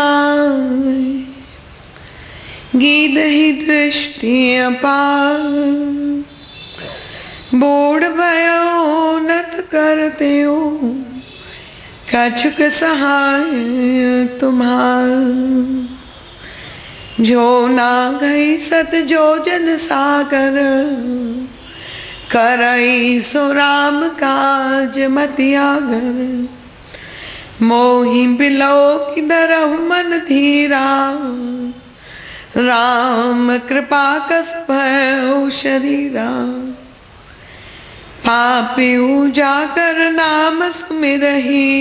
नाय, गीध ही दृष्टि अपार। बूढ़ भयो नत करते हो, कछुक सहाय तुम्हार। जो ना गई सत जो जन सागर, करई सो राम काज मतियागर। मोहि बिलो की दरहु मन धीरा, राम कृपा कस भयउ शरीरा। पापी जाकर नाम सुमिरहि,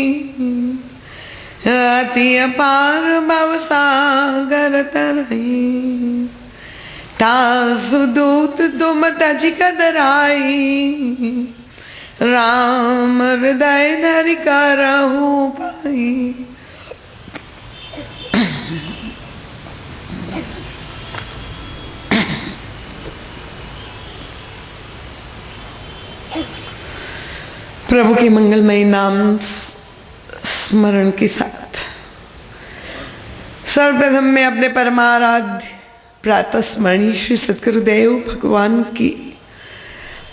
अति अपार भव सागर तरहि। तासु दूत तुम तज कदराई, राम हृदय धरि करहु पाई। प्रभु के मंगलमय नाम स्मरण के साथ सर्वप्रथम मैं अपने परमाराध्य प्रातः स्मरणीय श्री सद्गुरुदेव भगवान की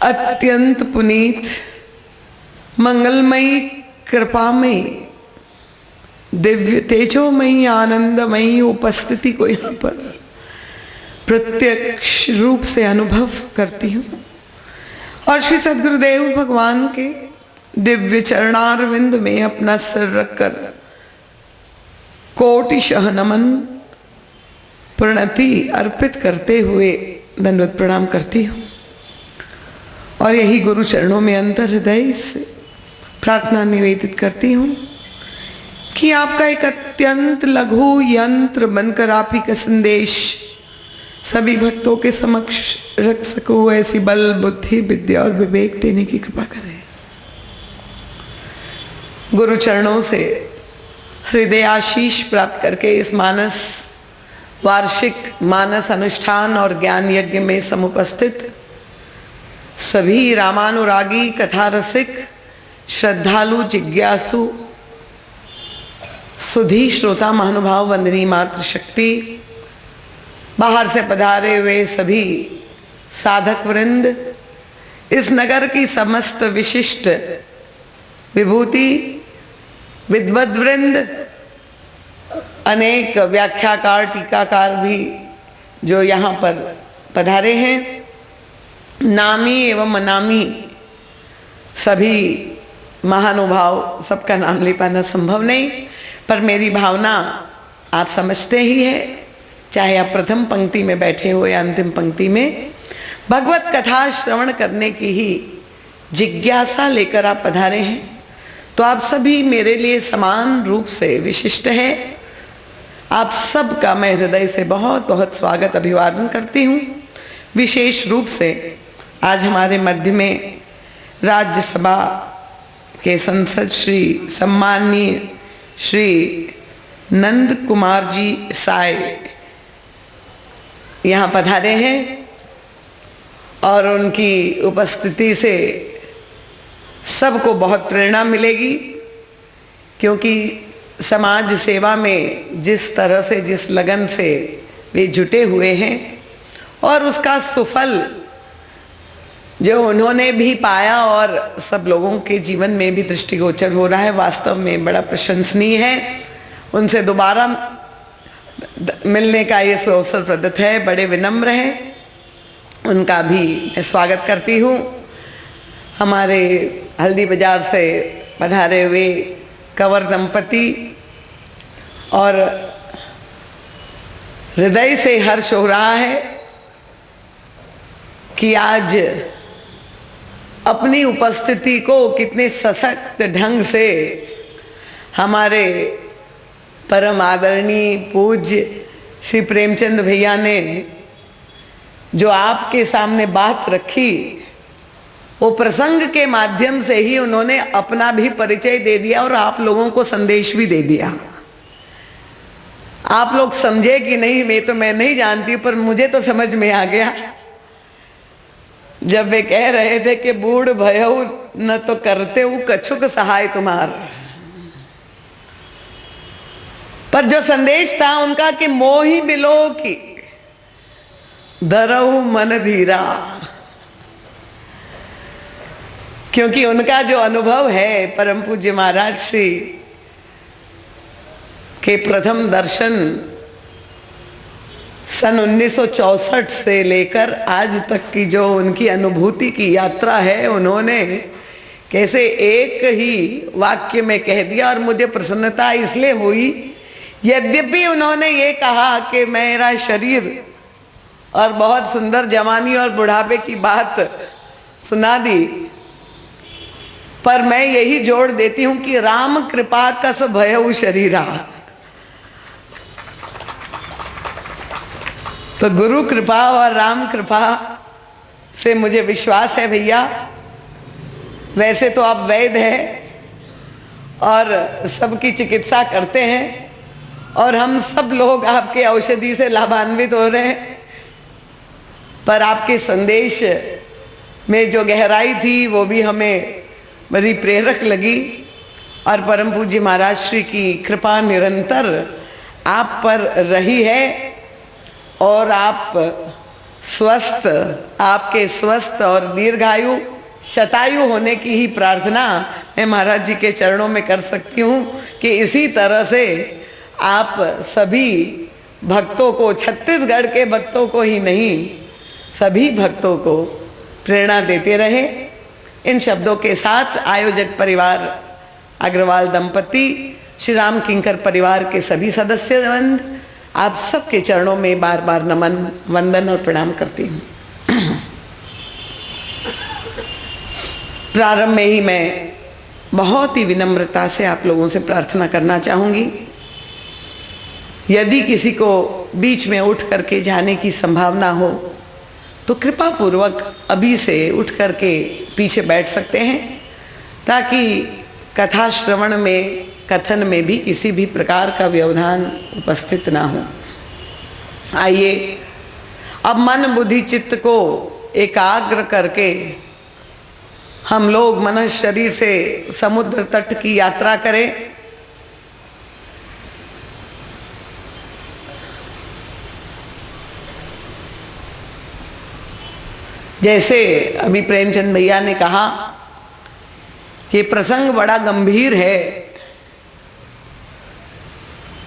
अत्यंत पुनीत मंगलमयी कृपामयी दिव्य तेजोमयी आनंदमयी उपस्थिति को यहाँ पर प्रत्यक्ष रूप से अनुभव करती हूँ और श्री सद्गुरुदेव भगवान के दिव्य चरणारविंद में अपना सिर रखकर कोटिशः नमन प्रणति अर्पित करते हुए दंडवत प्रणाम करती हूँ और यही गुरु चरणों में अंतर हृदय से प्रार्थना निवेदित करती हूँ कि आपका एक अत्यंत लघु यंत्र बनकर आप ही का संदेश सभी भक्तों के समक्ष रख सको, ऐसी बल बुद्धि विद्या और विवेक देने की कृपा करें। गुरु चरणों से हृदय आशीष प्राप्त करके इस मानस वार्षिक मानस अनुष्ठान और ज्ञान यज्ञ में समुपस्थित सभी रामानुरागी कथा रसिक श्रद्धालु जिज्ञासु सुधी श्रोता महानुभाव वंदनीय मातृशक्ति, बाहर से पधारे हुए सभी साधक वृंद, इस नगर की समस्त विशिष्ट विभूति विद्वद वृंद, अनेक व्याख्याकार टीकाकार भी जो यहाँ पर पधारे हैं, नामी एवं अनामी सभी महानुभाव, सबका नाम ले पाना संभव नहीं, पर मेरी भावना आप समझते ही है, चाहे आप प्रथम पंक्ति में बैठे हो या अंतिम पंक्ति में, भगवत कथा श्रवण करने की ही जिज्ञासा लेकर आप पधारे हैं। तो आप सभी मेरे लिए समान रूप से विशिष्ट हैं। आप सबका मैं हृदय से बहुत बहुत स्वागत अभिवादन करती हूँ। विशेष रूप से आज हमारे मध्य में राज्यसभा के संसद श्री सम्माननीय श्री नंद कुमार जी साय यहाँ पधारे हैं और उनकी उपस्थिति से सबको बहुत प्रेरणा मिलेगी, क्योंकि समाज सेवा में जिस तरह से जिस लगन से वे जुटे हुए हैं और उसका सुफल जो उन्होंने भी पाया और सब लोगों के जीवन में भी दृष्टिगोचर हो रहा है, वास्तव में बड़ा प्रशंसनीय है। उनसे दोबारा मिलने का ये अवसर प्रदत्त है, बड़े विनम्र हैं, उनका भी मैं स्वागत करती हूँ। हमारे हल्दी बाजार से पधारे हुए कंवर दंपति, और हृदय से हर्ष हो रहा है कि आज अपनी उपस्थिति को कितने सशक्त ढंग से हमारे परम आदरणीय पूज्य श्री प्रेमचंद भैया ने जो आपके सामने बात रखी, वो प्रसंग के माध्यम से ही उन्होंने अपना भी परिचय दे दिया और आप लोगों को संदेश भी दे दिया। आप लोग समझे कि नहीं मैं नहीं जानती, पर मुझे तो समझ में आ गया जब वे कह रहे थे कि बूढ़ भयउ न तो करते वो कछुक सहाय तुम्हार। पर जो संदेश था उनका कि मोहि बिलो की धरऊ मन धीरा, क्योंकि उनका जो अनुभव है परम पूज्य महाराज श्री के प्रथम दर्शन सन 1964 से लेकर आज तक की जो उनकी अनुभूति की यात्रा है, उन्होंने कैसे एक ही वाक्य में कह दिया। और मुझे प्रसन्नता इसलिए हुई, यद्यपि उन्होंने ये कहा कि मेरा शरीर और बहुत सुंदर जवानी और बुढ़ापे की बात सुना दी, पर मैं यही जोड़ देती हूं कि राम कृपा कस भयउ शरीरा। तो गुरु कृपा और राम कृपा से मुझे विश्वास है भैया। वैसे तो आप वैद्य हैं और सबकी चिकित्सा करते हैं, और हम सब लोग आपके औषधि से लाभान्वित हो रहे हैं, पर आपके संदेश में जो गहराई थी वो भी हमें बड़ी प्रेरक लगी। और परम पूज्य महाराज श्री की कृपा निरंतर आप पर रही है, और आप स्वस्थ, आपके स्वस्थ और दीर्घायु शतायु होने की ही प्रार्थना मैं महाराज जी के चरणों में कर सकती हूँ कि इसी तरह से आप सभी भक्तों को, छत्तीसगढ़ के भक्तों को ही नहीं सभी भक्तों को प्रेरणा देते रहे। इन शब्दों के साथ आयोजक परिवार अग्रवाल दंपति, श्री राम किंकर परिवार के सभी सदस्यवृंद, आप सबके चरणों में बार बार नमन, वंदन और प्रणाम करती हूँ। प्रारंभ में ही मैं बहुत ही विनम्रता से आप लोगों से प्रार्थना करना चाहूँगी, यदि किसी को बीच में उठ करके जाने की संभावना हो तो कृपा पूर्वक अभी से उठ करके पीछे बैठ सकते हैं, ताकि कथा श्रवण में, कथन में भी किसी भी प्रकार का व्यवधान उपस्थित ना हो। आइए अब मन बुद्धि चित्त को एकाग्र करके हम लोग मन शरीर से समुद्र तट की यात्रा करें। जैसे अभी प्रेमचंद भैया ने कहा कि प्रसंग बड़ा गंभीर है,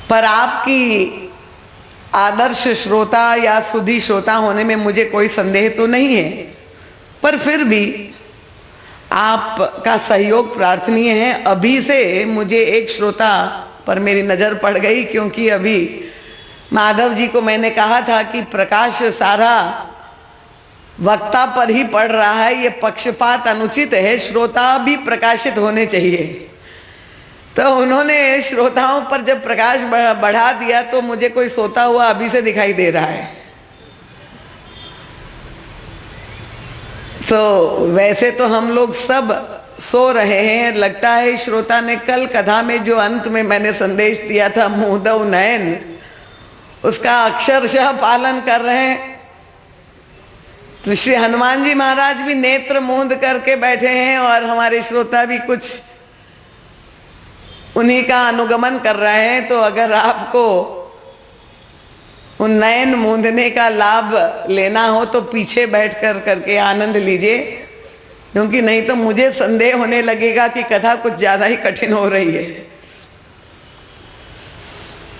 पर आपकी आदर्श श्रोता या सुधी श्रोता होने में मुझे कोई संदेह तो नहीं है, पर फिर भी आपका सहयोग प्रार्थनीय है। अभी से मुझे एक श्रोता पर मेरी नज़र पड़ गई, क्योंकि अभी माधव जी को मैंने कहा था कि प्रकाश सारा वक्ता पर ही पड़ रहा है, ये पक्षपात अनुचित है, श्रोता भी प्रकाशित होने चाहिए। तो उन्होंने श्रोताओं पर जब प्रकाश बढ़ा दिया तो मुझे कोई सोता हुआ अभी से दिखाई दे रहा है। तो वैसे तो हम लोग सब सो रहे हैं, लगता है श्रोता ने कल कथा में जो अंत में मैंने संदेश दिया था मुहदव नयन, उसका अक्षरशः पालन कर रहे हैं। तो श्री हनुमान जी महाराज भी नेत्र मूंद करके बैठे हैं और हमारे श्रोता भी कुछ उन्हीं का अनुगमन कर रहे हैं। तो अगर आपको उन नयन मूंदने का लाभ लेना हो तो पीछे बैठ कर करके आनंद लीजिए, क्योंकि नहीं तो मुझे संदेह होने लगेगा कि कथा कुछ ज्यादा ही कठिन हो रही है।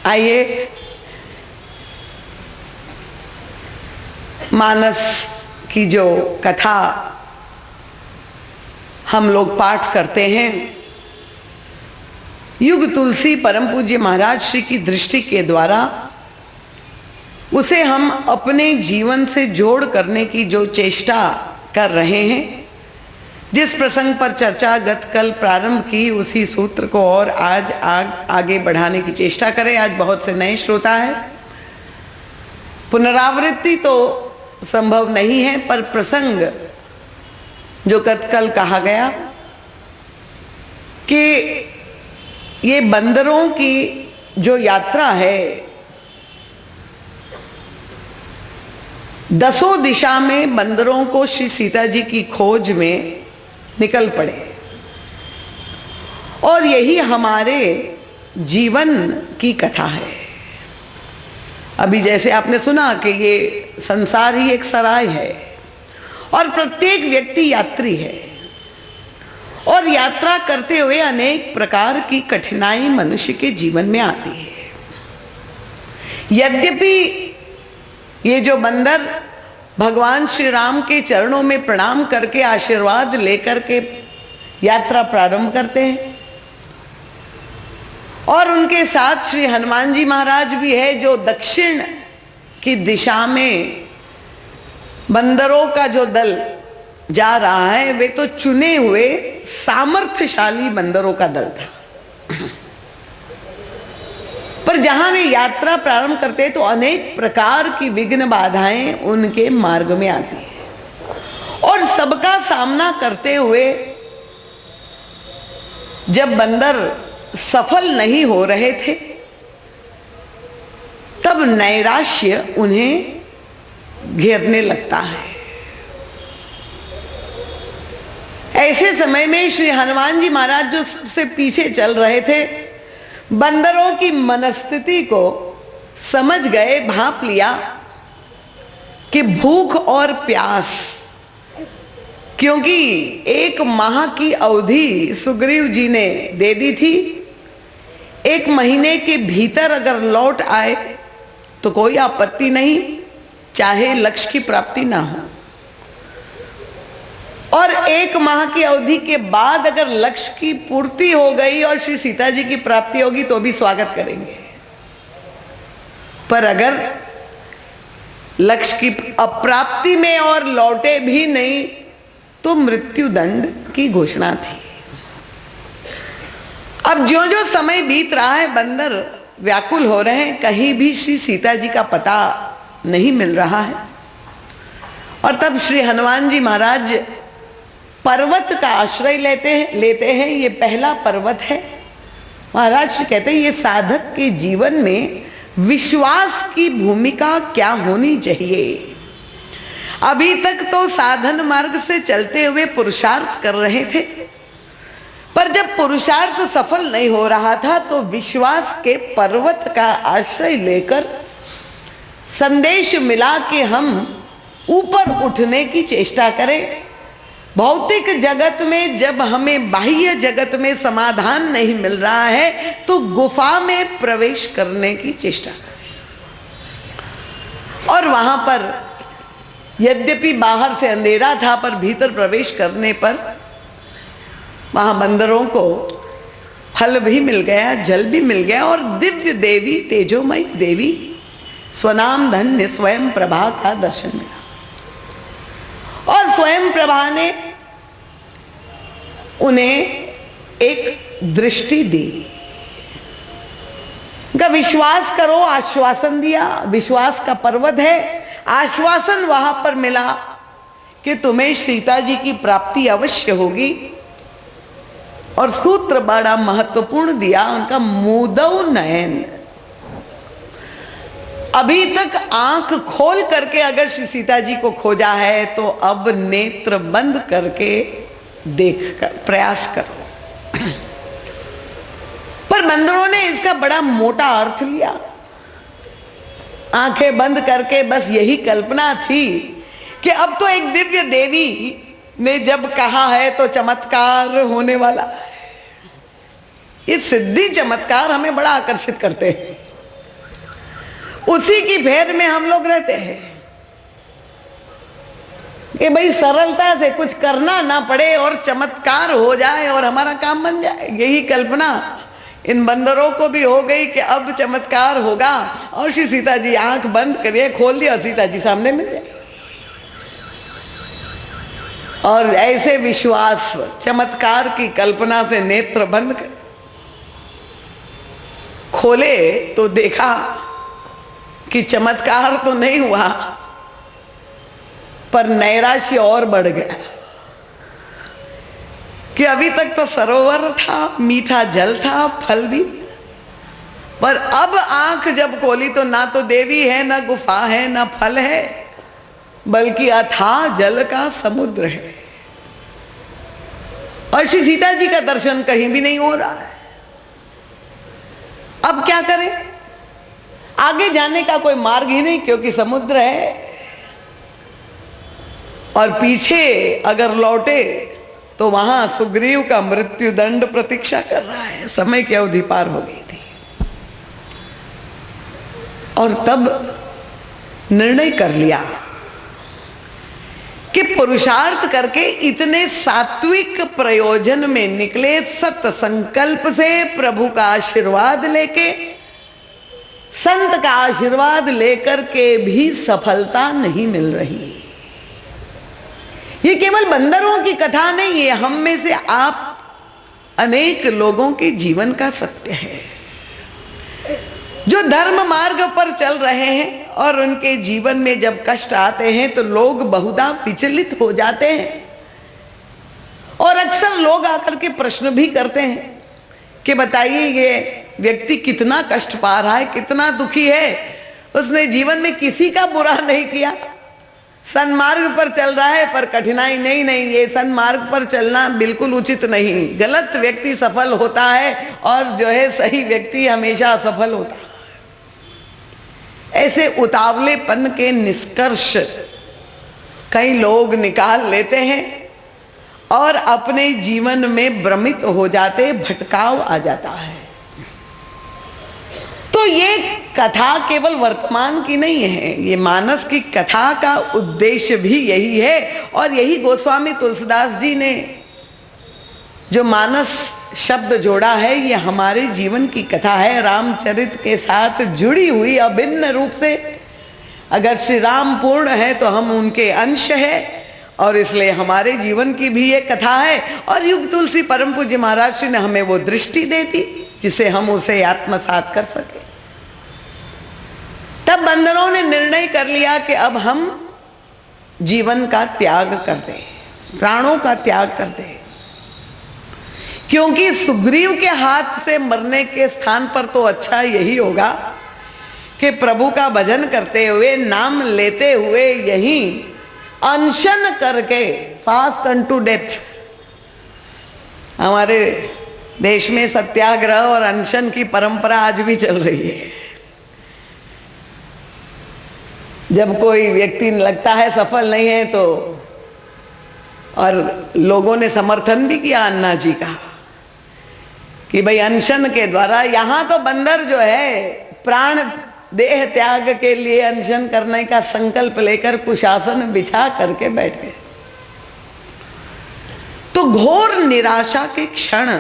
आइए मानस की जो कथा हम लोग पाठ करते हैं, युग तुलसी परम पूज्य महाराज श्री की दृष्टि के द्वारा उसे हम अपने जीवन से जोड़ करने की जो चेष्टा कर रहे हैं, जिस प्रसंग पर चर्चा गत कल प्रारंभ की, उसी सूत्र को और आज आगे बढ़ाने की चेष्टा करें। आज बहुत से नए श्रोता हैं, पुनरावृत्ति तो संभव नहीं है, पर प्रसंग जो गत कल कहा गया कि ये बंदरों की जो यात्रा है, दसों दिशा में बंदरों को श्री सीता जी की खोज में निकल पड़े, और यही हमारे जीवन की कथा है। अभी जैसे आपने सुना कि ये संसार ही एक सराय है और प्रत्येक व्यक्ति यात्री है और यात्रा करते हुए अनेक प्रकार की कठिनाई मनुष्य के जीवन में आती है। यद्यपि ये जो बंदर भगवान श्री राम के चरणों में प्रणाम करके आशीर्वाद लेकर के यात्रा प्रारंभ करते हैं और उनके साथ श्री हनुमान जी महाराज भी है जो दक्षिण की दिशा में बंदरों का जो दल जा रहा है वे तो चुने हुए सामर्थ्यशाली बंदरों का दल था। पर जहां वे यात्रा प्रारंभ करते हैं तो अनेक प्रकार की विघ्न बाधाएं उनके मार्ग में आती है और सबका सामना करते हुए जब बंदर सफल नहीं हो रहे थे तब नैराश्य उन्हें घेरने लगता है। ऐसे समय में श्री हनुमान जी महाराज जो सबसे पीछे चल रहे थे बंदरों की मनस्थिति को समझ गए, भांप लिया कि भूख और प्यास, क्योंकि 1 माह की अवधि सुग्रीव जी ने दे दी थी, 1 महीने के भीतर अगर लौट आए तो कोई आपत्ति नहीं, चाहे लक्ष्य की प्राप्ति ना हो, और 1 माह की अवधि के बाद अगर लक्ष्य की पूर्ति हो गई और श्री सीता जी की प्राप्ति होगी तो भी स्वागत करेंगे। पर अगर लक्ष्य की अप्राप्ति में और लौटे भी नहीं तो मृत्यु दंड की घोषणा थी। अब जो जो समय बीत रहा है बंदर व्याकुल हो रहे हैं, कहीं भी श्री सीता जी का पता नहीं मिल रहा है। और तब श्री हनुमान जी महाराज पर्वत का आश्रय लेते हैं। ये पहला पर्वत है। महाराज कहते हैं ये साधक के जीवन में विश्वास की भूमिका क्या होनी चाहिए। अभी तक तो साधन मार्ग से चलते हुए पुरुषार्थ कर रहे थे, पर जब पुरुषार्थ सफल नहीं हो रहा था तो विश्वास के पर्वत का आश्रय लेकर संदेश मिला कि हम ऊपर उठने की चेष्टा करें। भौतिक जगत में जब हमें बाह्य जगत में समाधान नहीं मिल रहा है तो गुफा में प्रवेश करने की चेष्टा करें। और वहां पर यद्यपि बाहर से अंधेरा था पर भीतर प्रवेश करने पर वहां बंदरों को फल भी मिल गया, जल भी मिल गया और दिव्य देवी, तेजोमयी देवी, स्वनाम धन्य स्वयं प्रभा का दर्शन मिला। और स्वयं प्रभा ने उन्हें एक दृष्टि दी, का विश्वास करो, आश्वासन दिया। विश्वास का पर्वत है। आश्वासन वहां पर मिला कि तुम्हें सीता जी की प्राप्ति अवश्य होगी। और सूत्र बड़ा महत्वपूर्ण दिया उनका, मुदौ नयन। अभी तक आंख खोल करके अगर श्री सीता जी को खोजा है तो अब नेत्र बंद करके देख कर प्रयास करो। पर बंदरों ने इसका बड़ा मोटा अर्थ लिया। आंखें बंद करके बस यही कल्पना थी कि अब तो एक दिव्य देवी ने जब कहा है तो चमत्कार होने वाला है। ये सिद्धि चमत्कार हमें बड़ा आकर्षित करते हैं, उसी की फेर में हम लोग रहते हैं कि भाई सरलता से कुछ करना ना पड़े और चमत्कार हो जाए और हमारा काम बन जाए। यही कल्पना इन बंदरों को भी हो गई कि अब चमत्कार होगा और श्री सीता जी आंख बंद करिए, खोल दिया और सीता जी सामने मिल जाए। और ऐसे विश्वास, चमत्कार की कल्पना से नेत्र बंद कर खोले तो देखा कि चमत्कार तो नहीं हुआ पर नैराश्य और बढ़ गया कि अभी तक तो सरोवर था, मीठा जल था, फल भी, पर अब आंख जब खोली तो ना तो देवी है, ना गुफा है, ना फल है, बल्कि अथाह जल का समुद्र है। और श्री सीता जी का दर्शन कहीं भी नहीं हो रहा है। अब क्या करें? आगे जाने का कोई मार्ग ही नहीं, क्योंकि समुद्र है, और पीछे अगर लौटे तो वहां सुग्रीव का मृत्यु दंड प्रतीक्षा कर रहा है। समय की अवधि पार हो गई थी, और तब निर्णय कर लिया कि पुरुषार्थ करके इतने सात्विक प्रयोजन में निकले, सत संकल्प से प्रभु का आशीर्वाद लेके, संत का आशीर्वाद लेकर के भी सफलता नहीं मिल रही। ये केवल बंदरों की कथा नहीं है, हम में से आप अनेक लोगों के जीवन का सत्य है, जो धर्म मार्ग पर चल रहे हैं और उनके जीवन में जब कष्ट आते हैं तो लोग बहुधा विचलित हो जाते हैं। और अक्सर लोग आकर के प्रश्न भी करते हैं कि बताइए ये व्यक्ति कितना कष्ट पा रहा है, कितना दुखी है, उसने जीवन में किसी का बुरा नहीं किया, सन्मार्ग पर चल रहा है, पर कठिनाई नहीं, ये सन्मार्ग पर चलना बिल्कुल उचित नहीं, गलत व्यक्ति सफल होता है और जो है सही व्यक्ति हमेशा असफल होता है। ऐसे उतावलेपन के निष्कर्ष कई लोग निकाल लेते हैं और अपने जीवन में भ्रमित हो जाते, भटकाव आ जाता है। तो ये कथा केवल वर्तमान की नहीं है, ये मानस की कथा का उद्देश्य भी यही है। और यही गोस्वामी तुलसीदास जी ने जो मानस शब्द जोड़ा है, ये हमारे जीवन की कथा है, रामचरित के साथ जुड़ी हुई अभिन्न रूप से। अगर श्री राम पूर्ण है तो हम उनके अंश है, और इसलिए हमारे जीवन की भी ये कथा है। और युग तुलसी परम पूज्य महाराज श्री ने हमें वो दृष्टि दे दी जिसे हम उसे आत्मसात कर सके। तब बंदरों ने निर्णय कर लिया कि अब हम जीवन का त्याग कर दें, प्राणों का त्याग कर दें, क्योंकि सुग्रीव के हाथ से मरने के स्थान पर तो अच्छा यही होगा कि प्रभु का भजन करते हुए, नाम लेते हुए, यहीं अनशन करके, फास्ट अनटू डेथ। हमारे देश में सत्याग्रह और अनशन की परंपरा आज भी चल रही है। जब कोई व्यक्ति लगता है सफल नहीं है तो, और लोगों ने समर्थन भी किया अन्ना जी का कि भाई अनशन के द्वारा, यहां तो बंदर जो है प्राण देह त्याग के लिए अनशन करने का संकल्प लेकर कुशासन बिछा करके बैठ गए। तो घोर निराशा के क्षण,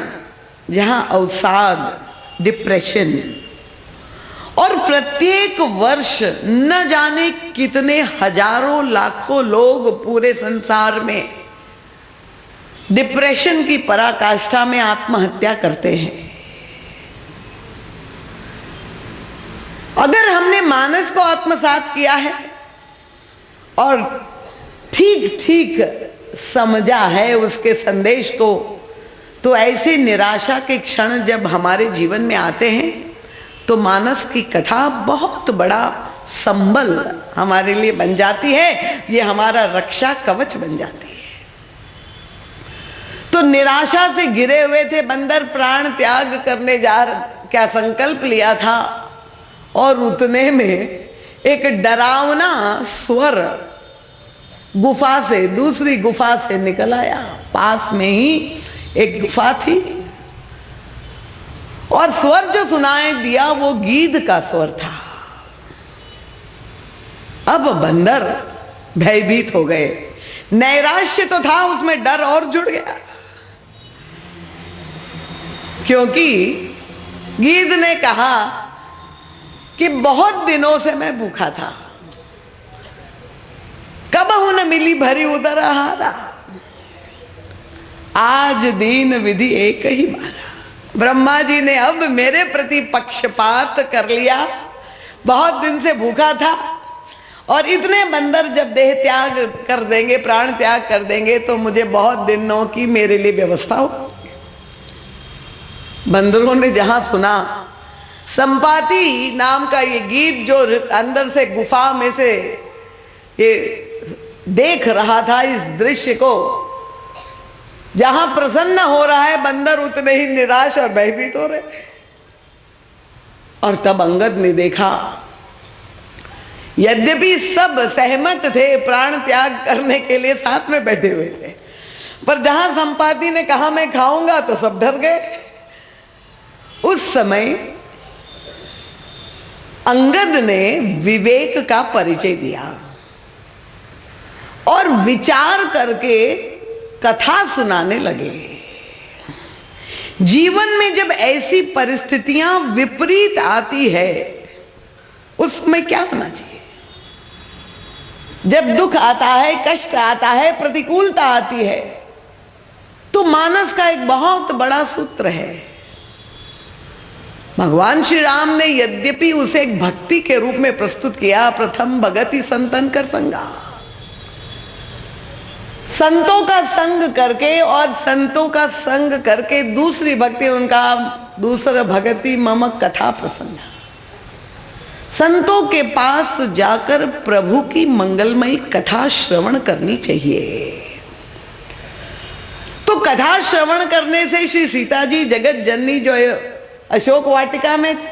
जहां अवसाद, डिप्रेशन, और प्रत्येक वर्ष न जाने कितने हजारों लाखों लोग पूरे संसार में डिप्रेशन की पराकाष्ठा में आत्महत्या करते हैं। अगर हमने मानस को आत्मसात किया है और ठीक ठीक समझा है उसके संदेश को, तो ऐसे निराशा के क्षण जब हमारे जीवन में आते हैं तो मानस की कथा बहुत बड़ा संबल हमारे लिए बन जाती है, ये हमारा रक्षा कवच बन जाती है। तो निराशा से घिरे हुए थे बंदर, प्राण त्याग करने क्या संकल्प लिया था, और उतने में एक डरावना स्वर गुफा से, दूसरी गुफा से निकल आया। पास में ही एक गुफा थी, और स्वर जो सुनाई दिया वो गीध का स्वर था। अब बंदर भयभीत हो गए, नैराश्य तो था, उसमें डर और जुड़ गया, क्योंकि गीध ने कहा कि बहुत दिनों से मैं भूखा था, कबहु न मिली भरी उदर आहारा, आज दीन विधि एक ही मारा। ब्रह्मा जी ने अब मेरे प्रति पक्षपात कर लिया, बहुत दिन से भूखा था, और इतने बंदर जब देह त्याग कर देंगे, प्राण त्याग कर देंगे, तो मुझे बहुत दिनों की मेरे लिए व्यवस्था हो। बंदरों ने जहां सुना, संपाति नाम का ये गीत जो अंदर से गुफा में से ये देख रहा था इस दृश्य को, जहां प्रसन्न हो रहा है बंदर, उतने ही निराश और भयभीत हो रहे। और तब अंगद ने देखा, यद्यपि सब सहमत थे, प्राण त्याग करने के लिए साथ में बैठे हुए थे, पर जहां संपाति ने कहा मैं खाऊंगा तो सब डर गए। उस समय अंगद ने विवेक का परिचय दिया और विचार करके कथा सुनाने लगे। जीवन में जब ऐसी परिस्थितियां विपरीत आती है, उसमें क्या होना चाहिए? जब दुख आता है, कष्ट आता है, प्रतिकूलता आती है, तो मानस का एक बहुत बड़ा सूत्र है। भगवान श्री राम ने यद्यपि उसे एक भक्ति के रूप में प्रस्तुत किया, प्रथम भगति संतन कर संगा, संतों का संग करके और संतों का संग करके दूसरी भक्ति, उनका दूसरा भगति मम कथा प्रसंग, संतों के पास जाकर प्रभु की मंगलमयी कथा श्रवण करनी चाहिए। तो कथा श्रवण करने से श्री सीता जी जगत जननी जो अशोक वाटिका में थे,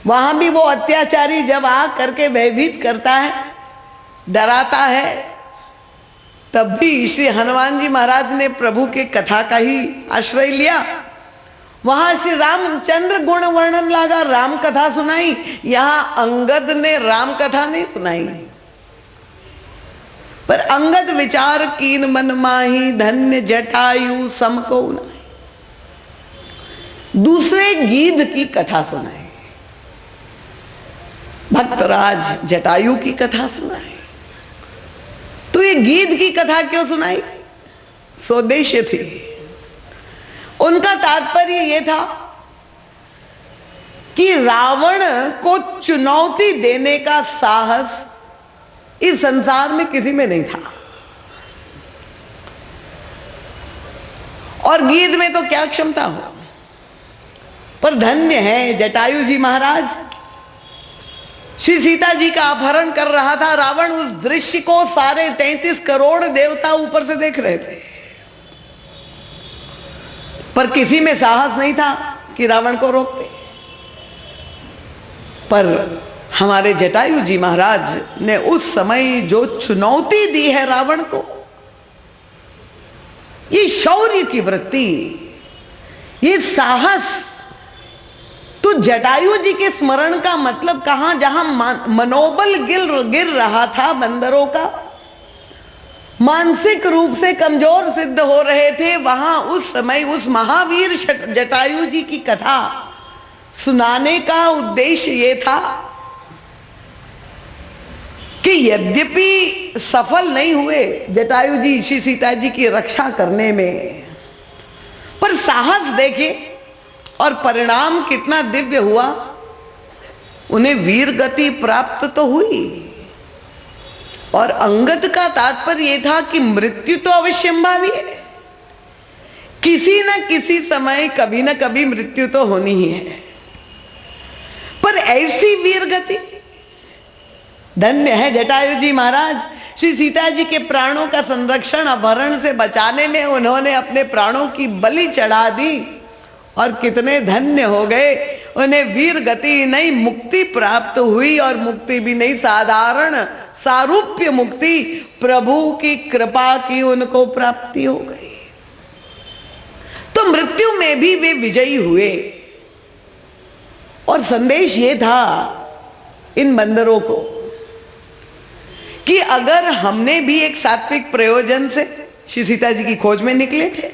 वहां भी वो अत्याचारी जब आ करके भयभीत करता है, डराता है, तब भी श्री हनुमान जी महाराज ने प्रभु के कथा का ही आश्रय लिया। वहां श्री रामचंद्र गुण वर्णन लगा, राम कथा सुनाई। यहां अंगद ने राम कथा नहीं सुनाई, पर अंगद विचार कीन मन माही, धन्य जटायु सम को नहीं, दूसरे गीध की कथा सुनाई, भक्तराज जटायु की कथा सुनाई। तो ये गीध की कथा क्यों सुनाई? स्वदेश्य थी। उनका तात्पर्य यह था कि रावण को चुनौती देने का साहस इस संसार में किसी में नहीं था। और गीध में तो क्या क्षमता हो, पर धन्य है जटायु जी महाराज। श्री सीता जी का अपहरण कर रहा था रावण, उस दृश्य को सारे 33 करोड़ देवता ऊपर से देख रहे थे, पर किसी में साहस नहीं था कि रावण को रोकते। पर हमारे जटायु जी महाराज ने उस समय जो चुनौती दी है रावण को, ये शौर्य की वृत्ति, ये साहस, तो जटायु जी के स्मरण का मतलब कहां, जहां मनोबल गिर रहा था बंदरों का, मानसिक रूप से कमजोर सिद्ध हो रहे थे, वहां उस समय उस महावीर जटायु जी की कथा सुनाने का उद्देश्य यह था कि यद्यपि सफल नहीं हुए जटायु जी श्री सीता जी की रक्षा करने में, पर साहस देखिए और परिणाम कितना दिव्य हुआ। उन्हें वीर गति प्राप्त तो हुई, और अंगद का तात्पर्य यह था कि मृत्यु तो अवश्यंभावी है, किसी न किसी समय कभी न कभी मृत्यु तो होनी ही है, पर ऐसी वीर गति। धन्य है जटायु जी महाराज, श्री सीता जी के प्राणों का संरक्षण, अपहरण से बचाने में उन्होंने अपने प्राणों की बलि चढ़ा दी, और कितने धन्य हो गए। उन्हें वीर गति नहीं, मुक्ति प्राप्त हुई, और मुक्ति भी नहीं साधारण सारूप्य मुक्ति, प्रभु की कृपा की उनको प्राप्ति हो गई। तो मृत्यु में भी वे विजयी हुए। और संदेश ये था इन बंदरों को कि अगर हमने भी एक सात्विक प्रयोजन से श्री सीता जी की खोज में निकले थे,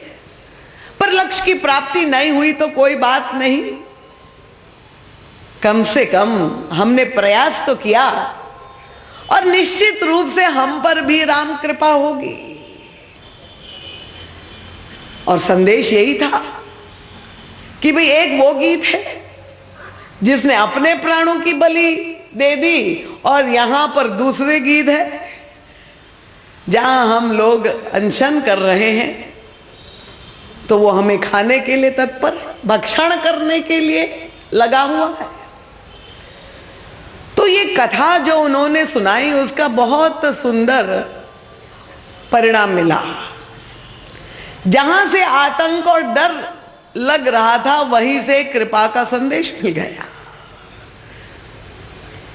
पर लक्ष्य की प्राप्ति नहीं हुई तो कोई बात नहीं, कम से कम हमने प्रयास तो किया, और निश्चित रूप से हम पर भी राम कृपा होगी। और संदेश यही था कि भाई एक वो गीत है जिसने अपने प्राणों की बलि दे दी, और यहां पर दूसरे गीत है जहां हम लोग अनशन कर रहे हैं, तो वो हमें खाने के लिए तत्पर, भक्षण करने के लिए लगा हुआ है। तो ये कथा जो उन्होंने सुनाई, उसका बहुत सुंदर परिणाम मिला। जहां से आतंक और डर लग रहा था, वहीं से कृपा का संदेश मिल गया।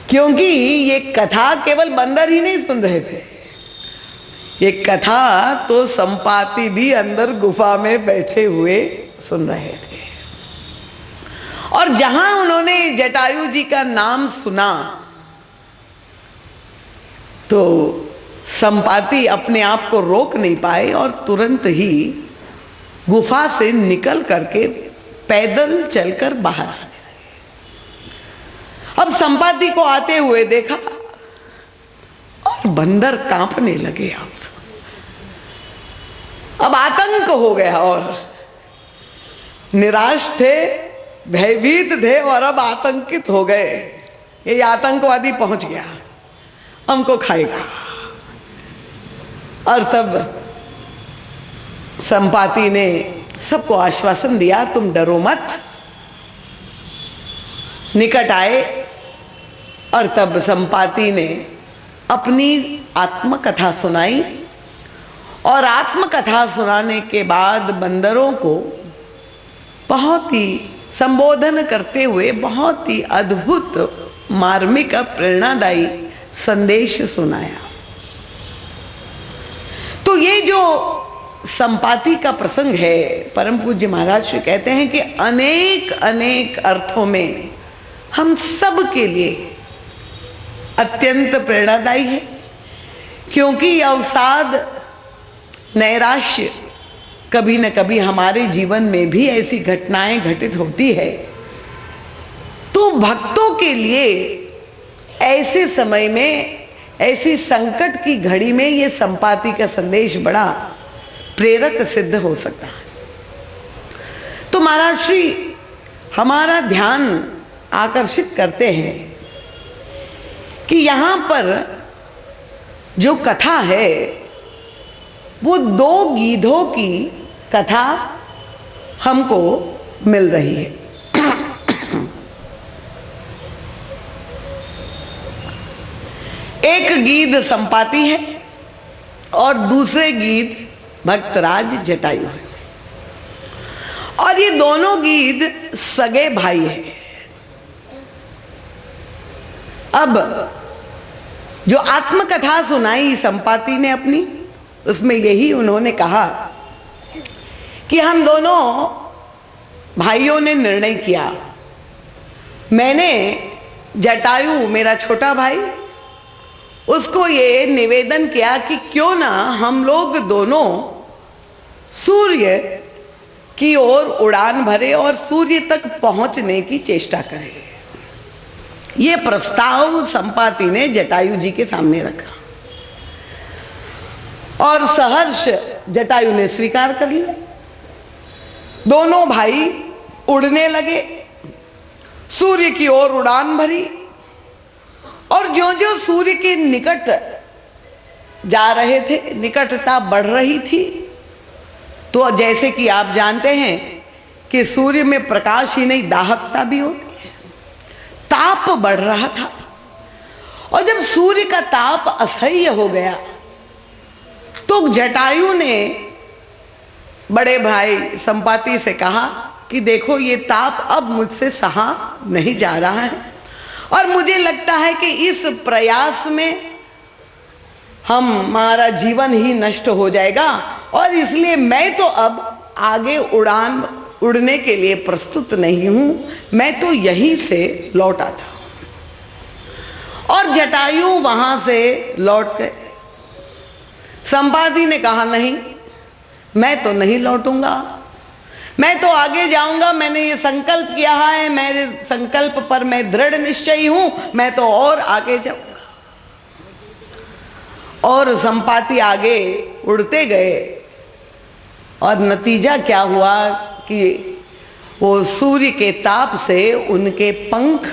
क्योंकि ये कथा केवल बंदर ही नहीं सुन रहे थे, ये कथा तो संपाति भी अंदर गुफा में बैठे हुए सुन रहे थे। और जहां उन्होंने जटायु जी का नाम सुना तो संपाति अपने आप को रोक नहीं पाए और तुरंत ही गुफा से निकल करके पैदल चलकर बाहर आने लगे। अब संपाति को आते हुए देखा और बंदर कांपने लगे। अब आतंक हो गया और निराश थे, भयभीत थे और अब आतंकित हो गए। ये आतंकवादी पहुंच गया, हमको खाएगा। और तब संपाति ने सबको आश्वासन दिया, तुम डरो मत। निकट आए और तब संपाति ने अपनी आत्मकथा सुनाई। और आत्मकथा सुनाने के बाद बंदरों को बहुत ही संबोधन करते हुए बहुत ही अद्भुत मार्मिक प्रेरणादायी संदेश सुनाया। तो ये जो संपाति का प्रसंग है, परम पूज्य महाराज श्री कहते हैं कि अनेक अनेक अर्थों में हम सब के लिए अत्यंत प्रेरणादायी है। क्योंकि अवसाद, नैराश्य कभी न कभी हमारे जीवन में भी ऐसी घटनाएं घटित होती है। तो भक्तों के लिए ऐसे समय में, ऐसी संकट की घड़ी में ये संपाति का संदेश बड़ा प्रेरक सिद्ध हो सकता है। तो महाराज श्री हमारा ध्यान आकर्षित करते हैं कि यहां पर जो कथा है वो दो गीधों की कथा हमको मिल रही है। एक गीध संपाति है और दूसरे गीध भक्तराज जटायु है। और ये दोनों गीध सगे भाई हैं। अब जो आत्मकथा सुनाई संपाति ने अपनी, उसमें यही उन्होंने कहा कि हम दोनों भाइयों ने निर्णय किया। मैंने जटायु, मेरा छोटा भाई, उसको ये निवेदन किया कि क्यों ना हम लोग दोनों सूर्य की ओर उड़ान भरे और सूर्य तक पहुंचने की चेष्टा करें। ये प्रस्ताव संपाति ने जटायु जी के सामने रखा और सहर्ष जटायु ने स्वीकार कर लिया। दोनों भाई उड़ने लगे, सूर्य की ओर उड़ान भरी। और ज्यों-ज्यों सूर्य के निकट जा रहे थे, निकटता बढ़ रही थी, तो जैसे कि आप जानते हैं कि सूर्य में प्रकाश ही नहीं, दाहकता भी होती है, ताप बढ़ रहा था। और जब सूर्य का ताप असह्य हो गया तो जटायु ने बड़े भाई संपाति से कहा कि देखो ये ताप अब मुझसे सहा नहीं जा रहा है और मुझे लगता है कि इस प्रयास में हमारा जीवन ही नष्ट हो जाएगा और इसलिए मैं तो अब आगे उड़ने के लिए प्रस्तुत नहीं हूं, मैं तो यहीं से लौट आता हूं। और जटायु वहां से लौट गए। संपाति ने कहा नहीं, मैं तो नहीं लौटूंगा, मैं तो आगे जाऊंगा, मैंने ये संकल्प किया है, मेरे संकल्प पर मैं दृढ़ निश्चयी हूं, मैं तो और आगे जाऊंगा। और संपाति आगे उड़ते गए और नतीजा क्या हुआ कि वो सूर्य के ताप से उनके पंख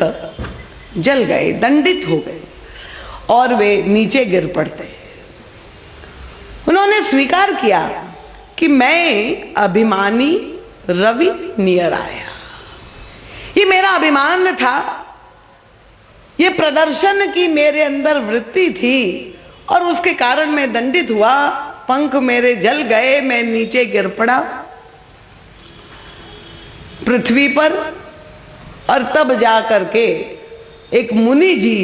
जल गए, दंडित हो गए और वे नीचे गिर पड़ते। उन्होंने स्वीकार किया कि मैं अभिमानी रवि नियर आया, ये मेरा अभिमान था, ये प्रदर्शन की मेरे अंदर वृत्ति थी और उसके कारण मैं दंडित हुआ, पंख मेरे जल गए, मैं नीचे गिर पड़ा पृथ्वी पर। और तब जा करके एक मुनि जी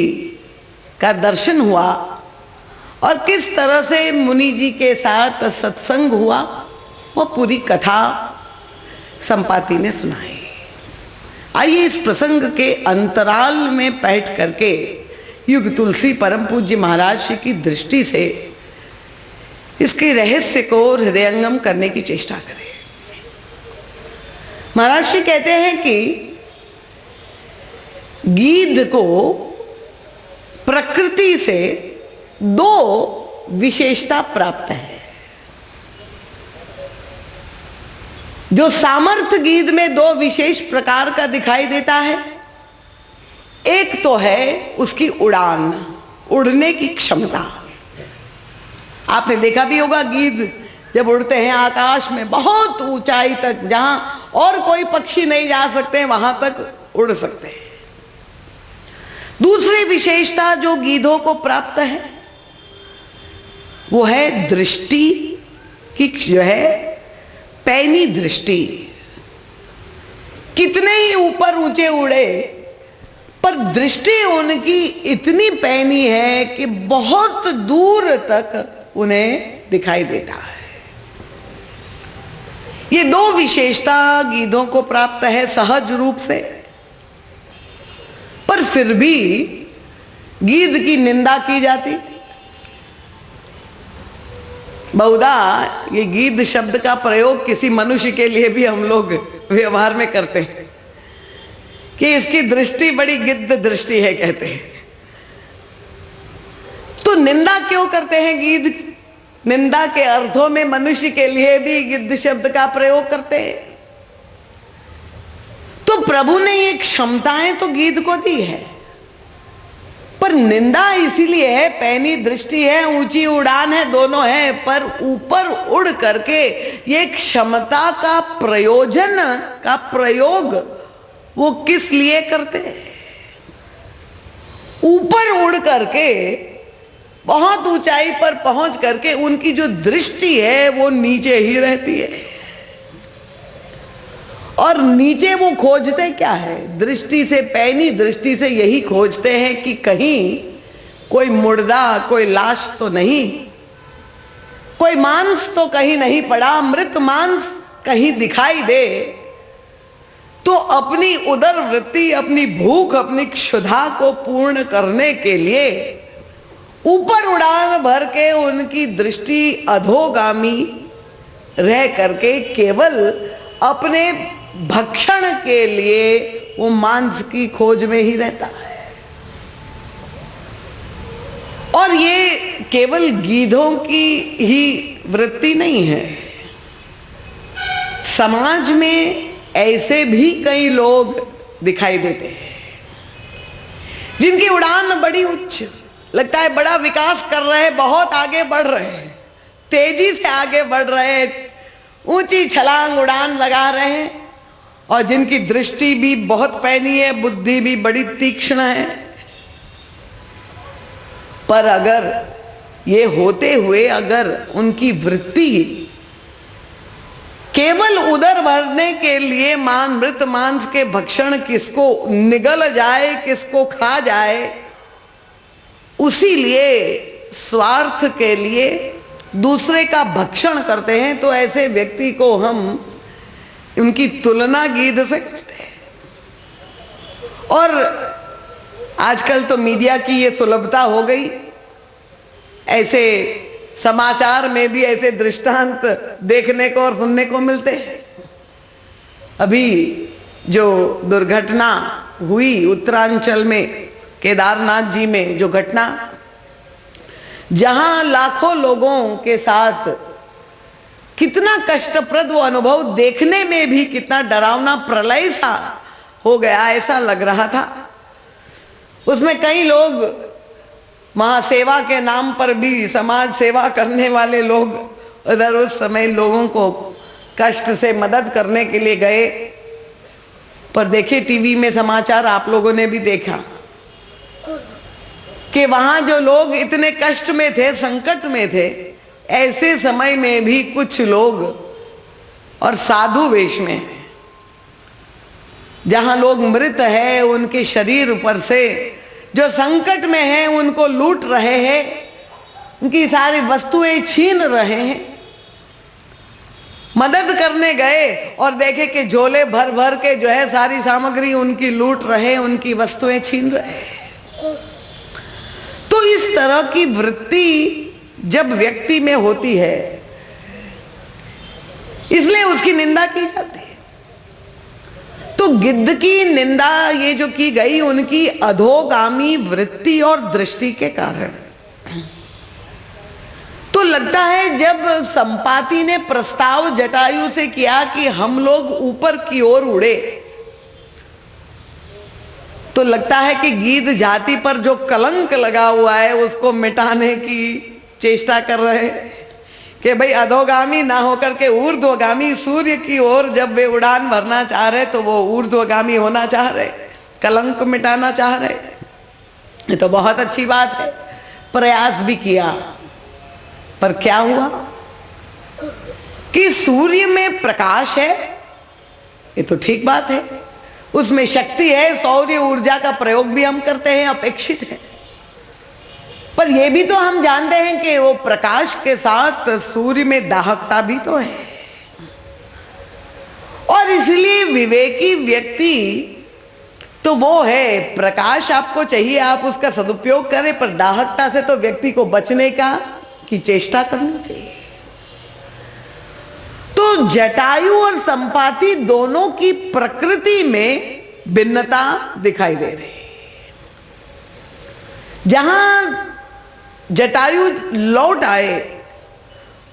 का दर्शन हुआ और किस तरह से मुनि जी के साथ सत्संग हुआ, वो पूरी कथा संपाति ने सुनाई। आइए इस प्रसंग के अंतराल में बैठ करके युग तुलसी परम पूज्य महाराज श्री की दृष्टि से इसके रहस्य को हृदयंगम करने की चेष्टा करें। महाराज श्री कहते हैं कि गीध को प्रकृति से दो विशेषता प्राप्त है। जो सामर्थ्य गीध में दो विशेष प्रकार का दिखाई देता है। एक तो है उसकी उड़ान, उड़ने की क्षमता। आपने देखा भी होगा गीध जब उड़ते हैं आकाश में बहुत ऊंचाई तक, जहां और कोई पक्षी नहीं जा सकते वहां तक उड़ सकते हैं। दूसरी विशेषता जो गीधों को प्राप्त है वो है दृष्टि की, जो है पैनी दृष्टि। कितने ही ऊपर ऊंचे उड़े पर दृष्टि उनकी इतनी पैनी है कि बहुत दूर तक उन्हें दिखाई देता है। ये दो विशेषता गीधों को प्राप्त है सहज रूप से, पर फिर भी गीध की निंदा की जाती। बहुधा ये गीध शब्द का प्रयोग किसी मनुष्य के लिए भी हम लोग व्यवहार में करते हैं कि इसकी दृष्टि बड़ी गिद्ध दृष्टि है, कहते हैं। तो निंदा क्यों करते हैं गीध? निंदा के अर्थों में मनुष्य के लिए भी गिद्ध शब्द का प्रयोग करते हैं। तो प्रभु ने ये क्षमताएं तो गीध को दी है, पर निंदा इसीलिए है, पैनी दृष्टि है, ऊंची उड़ान है, दोनों है, पर ऊपर उड़ करके ये क्षमता का प्रयोजन का प्रयोग वो किस लिए करते हैं? ऊपर उड़ करके बहुत ऊंचाई पर पहुंच करके उनकी जो दृष्टि है वो नीचे ही रहती है। और नीचे वो खोजते क्या है? दृष्टि से, पैनी दृष्टि से यही खोजते हैं कि कहीं कोई मुर्दा, कोई लाश तो नहीं, कोई मांस तो कहीं नहीं पड़ा, मृत मांस कहीं दिखाई दे तो अपनी उदर वृत्ति, अपनी भूख, अपनी क्षुधा को पूर्ण करने के लिए ऊपर उड़ान भर के उनकी दृष्टि अधोगामी रह करके केवल अपने भक्षण के लिए वो मांस की खोज में ही रहता है। और ये केवल गीधों की ही वृत्ति नहीं है, समाज में ऐसे भी कई लोग दिखाई देते हैं जिनकी उड़ान बड़ी उच्च, लगता है बड़ा विकास कर रहे हैं, बहुत आगे बढ़ रहे हैं, तेजी से आगे बढ़ रहे हैं, ऊंची छलांग उड़ान लगा रहे हैं, और जिनकी दृष्टि भी बहुत पैनी है, बुद्धि भी बड़ी तीक्ष्ण है। पर अगर ये होते हुए अगर उनकी वृत्ति केवल उदर भरने के लिए मृत मांस के भक्षण, किसको निगल जाए, किसको खा जाए, उसी लिए स्वार्थ के लिए दूसरे का भक्षण करते हैं, तो ऐसे व्यक्ति को हम उनकी तुलना गीध से करते हैं। और आजकल तो मीडिया की ये सुलभता हो गई, ऐसे समाचार में भी ऐसे दृष्टांत देखने को और सुनने को मिलते हैं। अभी जो दुर्घटना हुई उत्तरांचल में, केदारनाथ जी में जो घटना, जहां लाखों लोगों के साथ कितना कष्टप्रद वो अनुभव, देखने में भी कितना डरावना प्रलय सा हो गया, ऐसा लग रहा था। उसमें कई लोग महासेवा के नाम पर भी, समाज सेवा करने वाले लोग उधर उस समय लोगों को कष्ट से मदद करने के लिए गए। पर देखिए टीवी में समाचार आप लोगों ने भी देखा कि वहां जो लोग इतने कष्ट में थे, संकट में थे, ऐसे समय में भी कुछ लोग और साधु वेश में जहां लोग मृत है उनके शरीर पर से, जो संकट में है उनको लूट रहे हैं, उनकी सारी वस्तुएं छीन रहे हैं। मदद करने गए और देखे कि झोले भर भर के जो है सारी सामग्री उनकी लूट रहे, उनकी वस्तुएं छीन रहे। तो इस तरह की वृत्ति जब व्यक्ति में होती है, इसलिए उसकी निंदा की जाती है। तो गिद्ध की निंदा ये जो की गई उनकी अधोगामी वृत्ति और दृष्टि के कारण। तो लगता है जब संपाति ने प्रस्ताव जटायु से किया कि हम लोग ऊपर की ओर उड़े, तो लगता है कि गीध जाति पर जो कलंक लगा हुआ है उसको मिटाने की चेष्टा कर रहे हैं कि भाई अधोगामी ना होकर के ऊर्ध्वगामी सूर्य की ओर जब वे उड़ान भरना चाह रहे तो वो ऊर्ध्वगामी होना चाह रहे, कलंक मिटाना चाह रहे। ये तो बहुत अच्छी बात है, प्रयास भी किया, पर क्या हुआ कि सूर्य में प्रकाश है, ये तो ठीक बात है, उसमें शक्ति है, सौर्य ऊर्जा का प्रयोग भी हम करते हैं, अपेक्षित है। पर यह भी तो हम जानते हैं कि वो प्रकाश के साथ सूर्य में दाहकता भी तो है, और इसलिए विवेकी व्यक्ति तो वो है, प्रकाश आपको चाहिए, आप उसका सदुपयोग करें, पर दाहकता से तो व्यक्ति को बचने की चेष्टा करनी चाहिए। तो जटायु और संपाति दोनों की प्रकृति में भिन्नता दिखाई दे रही है। जहां जटायु लौट आए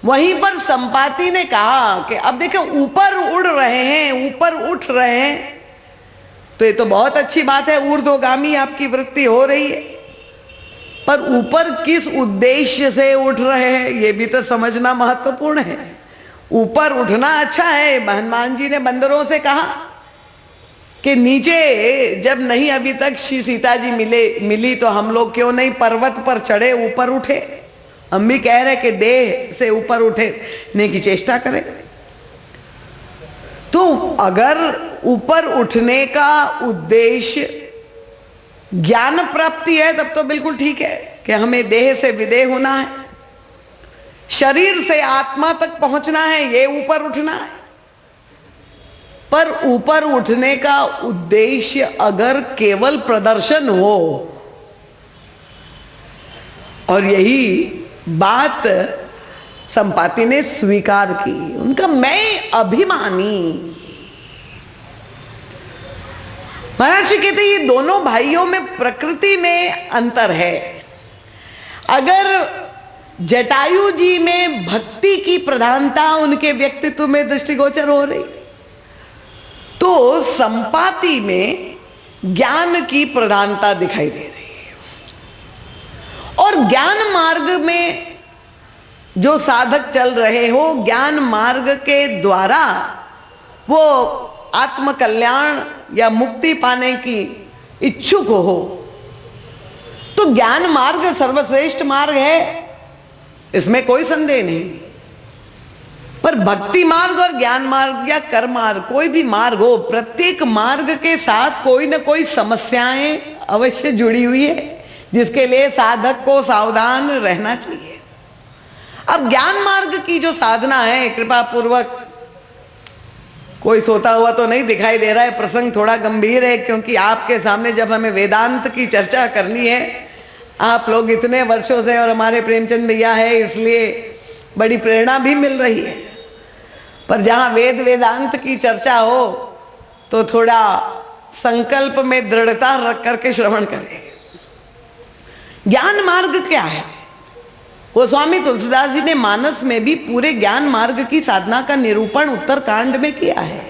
वहीं पर संपाति ने कहा कि अब देखो ऊपर उड़ रहे हैं, ऊपर उठ रहे हैं, तो ये तो बहुत अच्छी बात है, ऊर्ध्वगामी आपकी वृत्ति हो रही है, पर ऊपर किस उद्देश्य से उठ रहे हैं ये भी तो समझना महत्वपूर्ण है। ऊपर उठना अच्छा है, हनुमान जी ने बंदरों से कहा कि नीचे जब नहीं अभी तक श्री सीता जी मिली तो हम लोग क्यों नहीं पर्वत पर चढ़े, ऊपर उठे। हम भी कह रहे कि देह से ऊपर उठने की चेष्टा करें। तो अगर ऊपर उठने का उद्देश्य ज्ञान प्राप्ति है तब तो बिल्कुल ठीक है कि हमें देह से विदेह होना है, शरीर से आत्मा तक पहुंचना है, ये ऊपर उठना है। पर ऊपर उठने का उद्देश्य अगर केवल प्रदर्शन हो, और यही बात संपाति ने स्वीकार की, उनका मैं अभिमानी। महाराज जी कहते ये दोनों भाइयों में प्रकृति में अंतर है। अगर जटायु जी में भक्ति की प्रधानता उनके व्यक्तित्व में दृष्टिगोचर हो रही, तो संपाति में ज्ञान की प्रधानता दिखाई दे रही है। और ज्ञान मार्ग में जो साधक चल रहे हो, ज्ञान मार्ग के द्वारा वो आत्म कल्याण या मुक्ति पाने की इच्छुक हो, तो ज्ञान मार्ग सर्वश्रेष्ठ मार्ग है, इसमें कोई संदेह नहीं। पर भक्ति मार्ग और ज्ञान मार्ग या कर्म मार्ग, कोई भी मार्ग हो, प्रत्येक मार्ग के साथ कोई ना कोई समस्याएं अवश्य जुड़ी हुई है, जिसके लिए साधक को सावधान रहना चाहिए। अब ज्ञान मार्ग की जो साधना है, कृपा पूर्वक कोई सोता हुआ तो नहीं दिखाई दे रहा है, प्रसंग थोड़ा गंभीर है, क्योंकि आपके सामने जब हमें वेदांत की चर्चा करनी है, आप लोग इतने वर्षों से और हमारे प्रेमचंद भैया है, इसलिए बड़ी प्रेरणा भी मिल रही है। पर जहां वेद वेदांत की चर्चा हो तो थोड़ा संकल्प में दृढ़ता रख करके श्रवण करें। ज्ञान मार्ग क्या है? वो स्वामी तुलसीदास जी ने मानस में भी पूरे ज्ञान मार्ग की साधना का निरूपण उत्तरकांड में किया है।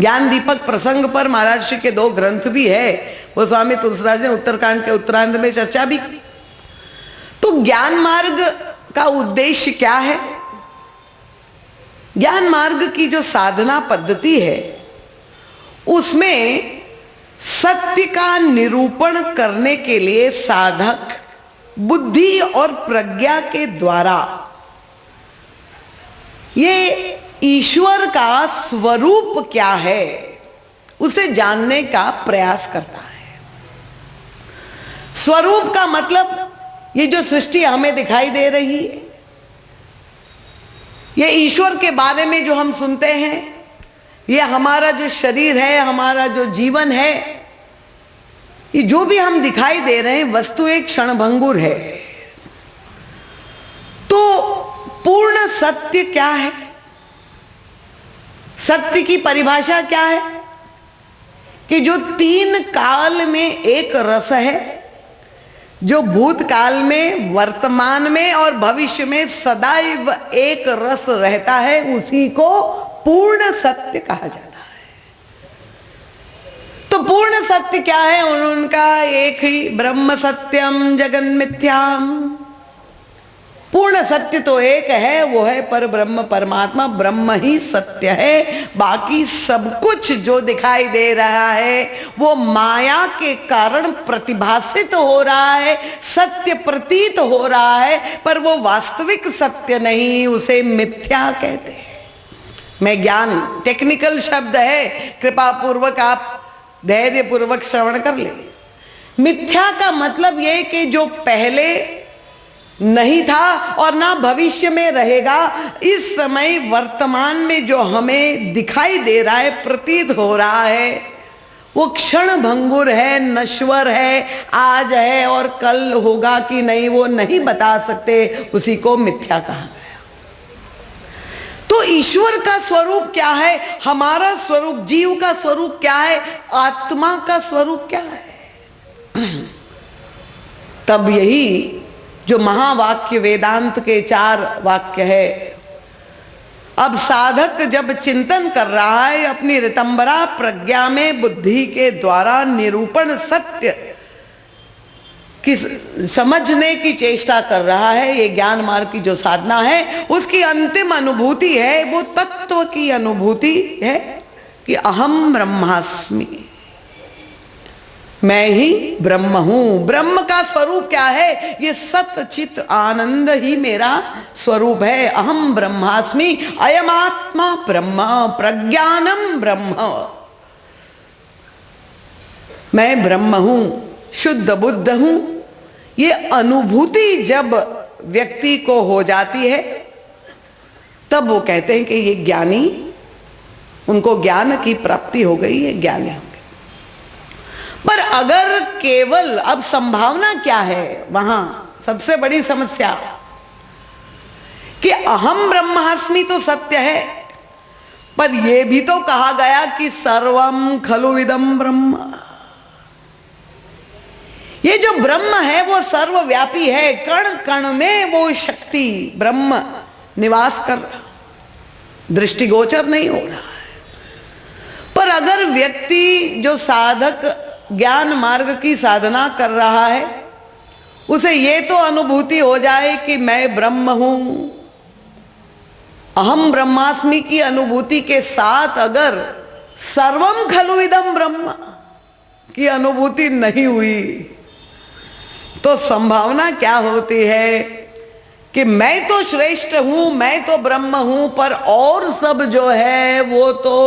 ज्ञान दीपक प्रसंग पर महाराज श्री के 2 ग्रंथ भी है, वो स्वामी तुलसीदास ने उत्तरकांड के उत्तरांध में चर्चा भी की। तो ज्ञान मार्ग का उद्देश्य क्या है? ज्ञान मार्ग की जो साधना पद्धति है उसमें सत्य का निरूपण करने के लिए साधक बुद्धि और प्रज्ञा के द्वारा ये ईश्वर का स्वरूप क्या है उसे जानने का प्रयास करता है। स्वरूप का मतलब ये जो सृष्टि हमें दिखाई दे रही है, ये ईश्वर के बारे में जो हम सुनते हैं, ये हमारा जो शरीर है, हमारा जो जीवन है, ये जो भी हम दिखाई दे रहे हैं वस्तु एक क्षणभंगुर है। तो पूर्ण सत्य क्या है? सत्य की परिभाषा क्या है? कि जो तीन काल में एक रस है, जो भूतकाल में, वर्तमान में और भविष्य में सदैव एक रस रहता है, उसी को पूर्ण सत्य कहा जाता है। तो पूर्ण सत्य क्या है? उनका एक ही, ब्रह्म सत्यम जगन मिथ्याम। पूर्ण सत्य तो एक है, वो है पर ब्रह्म परमात्मा। ब्रह्म ही सत्य है, बाकी सब कुछ जो दिखाई दे रहा है वो माया के कारण प्रतिभासित हो रहा है, सत्य प्रतीत हो रहा है, पर वो वास्तविक सत्य नहीं, उसे मिथ्या कहते हैं। मैं ज्ञान टेक्निकल शब्द है, कृपा पूर्वक आप धैर्य पूर्वक श्रवण कर ले। मिथ्या का मतलब यह कि जो पहले नहीं था और ना भविष्य में रहेगा, इस समय वर्तमान में जो हमें दिखाई दे रहा है, प्रतीत हो रहा है, वो क्षण भंगुर है, नश्वर है, आज है और कल होगा कि नहीं वो नहीं बता सकते, उसी को मिथ्या कहा गया। तो ईश्वर का स्वरूप क्या है? हमारा स्वरूप, जीव का स्वरूप क्या है? आत्मा का स्वरूप क्या है? तब यही जो महावाक्य वेदांत के 4 वाक्य है, अब साधक जब चिंतन कर रहा है, अपनी ऋतंबरा प्रज्ञा में बुद्धि के द्वारा निरूपण सत्य की समझने की चेष्टा कर रहा है, ये ज्ञान मार्ग की जो साधना है, उसकी अंतिम अनुभूति है, वो तत्व की अनुभूति है कि अहम ब्रह्मास्मि, मैं ही ब्रह्म हूं। ब्रह्म का स्वरूप क्या है? ये सत चित आनंद ही मेरा स्वरूप है। अहम ब्रह्मास्मि, अयम आत्मा ब्रह्म, प्रज्ञानम ब्रह्म। मैं ब्रह्म हूं, शुद्ध बुद्ध हूं। ये अनुभूति जब व्यक्ति को हो जाती है, तब वो कहते हैं कि ये ज्ञानी, उनको ज्ञान की प्राप्ति हो गई है, ज्ञानी हो गए। पर अगर केवल, अब संभावना क्या है वहां? सबसे बड़ी समस्या कि अहम ब्रह्मास्मि तो सत्य है, पर यह भी तो कहा गया कि सर्वम खलु इदम ब्रह्म। ये जो ब्रह्म है वो सर्वव्यापी है, कण कण में वो शक्ति ब्रह्म निवास कर रहा, दृष्टिगोचर नहीं हो रहा है। पर अगर व्यक्ति जो साधक ज्ञान मार्ग की साधना कर रहा है, उसे ये तो अनुभूति हो जाए कि मैं ब्रह्म हूं, अहम ब्रह्मास्मि की अनुभूति के साथ अगर सर्वम खलु इदम ब्रह्म की अनुभूति नहीं हुई, तो संभावना क्या होती है कि मैं तो श्रेष्ठ हूं, मैं तो ब्रह्म हूं, पर और सब जो है वो तो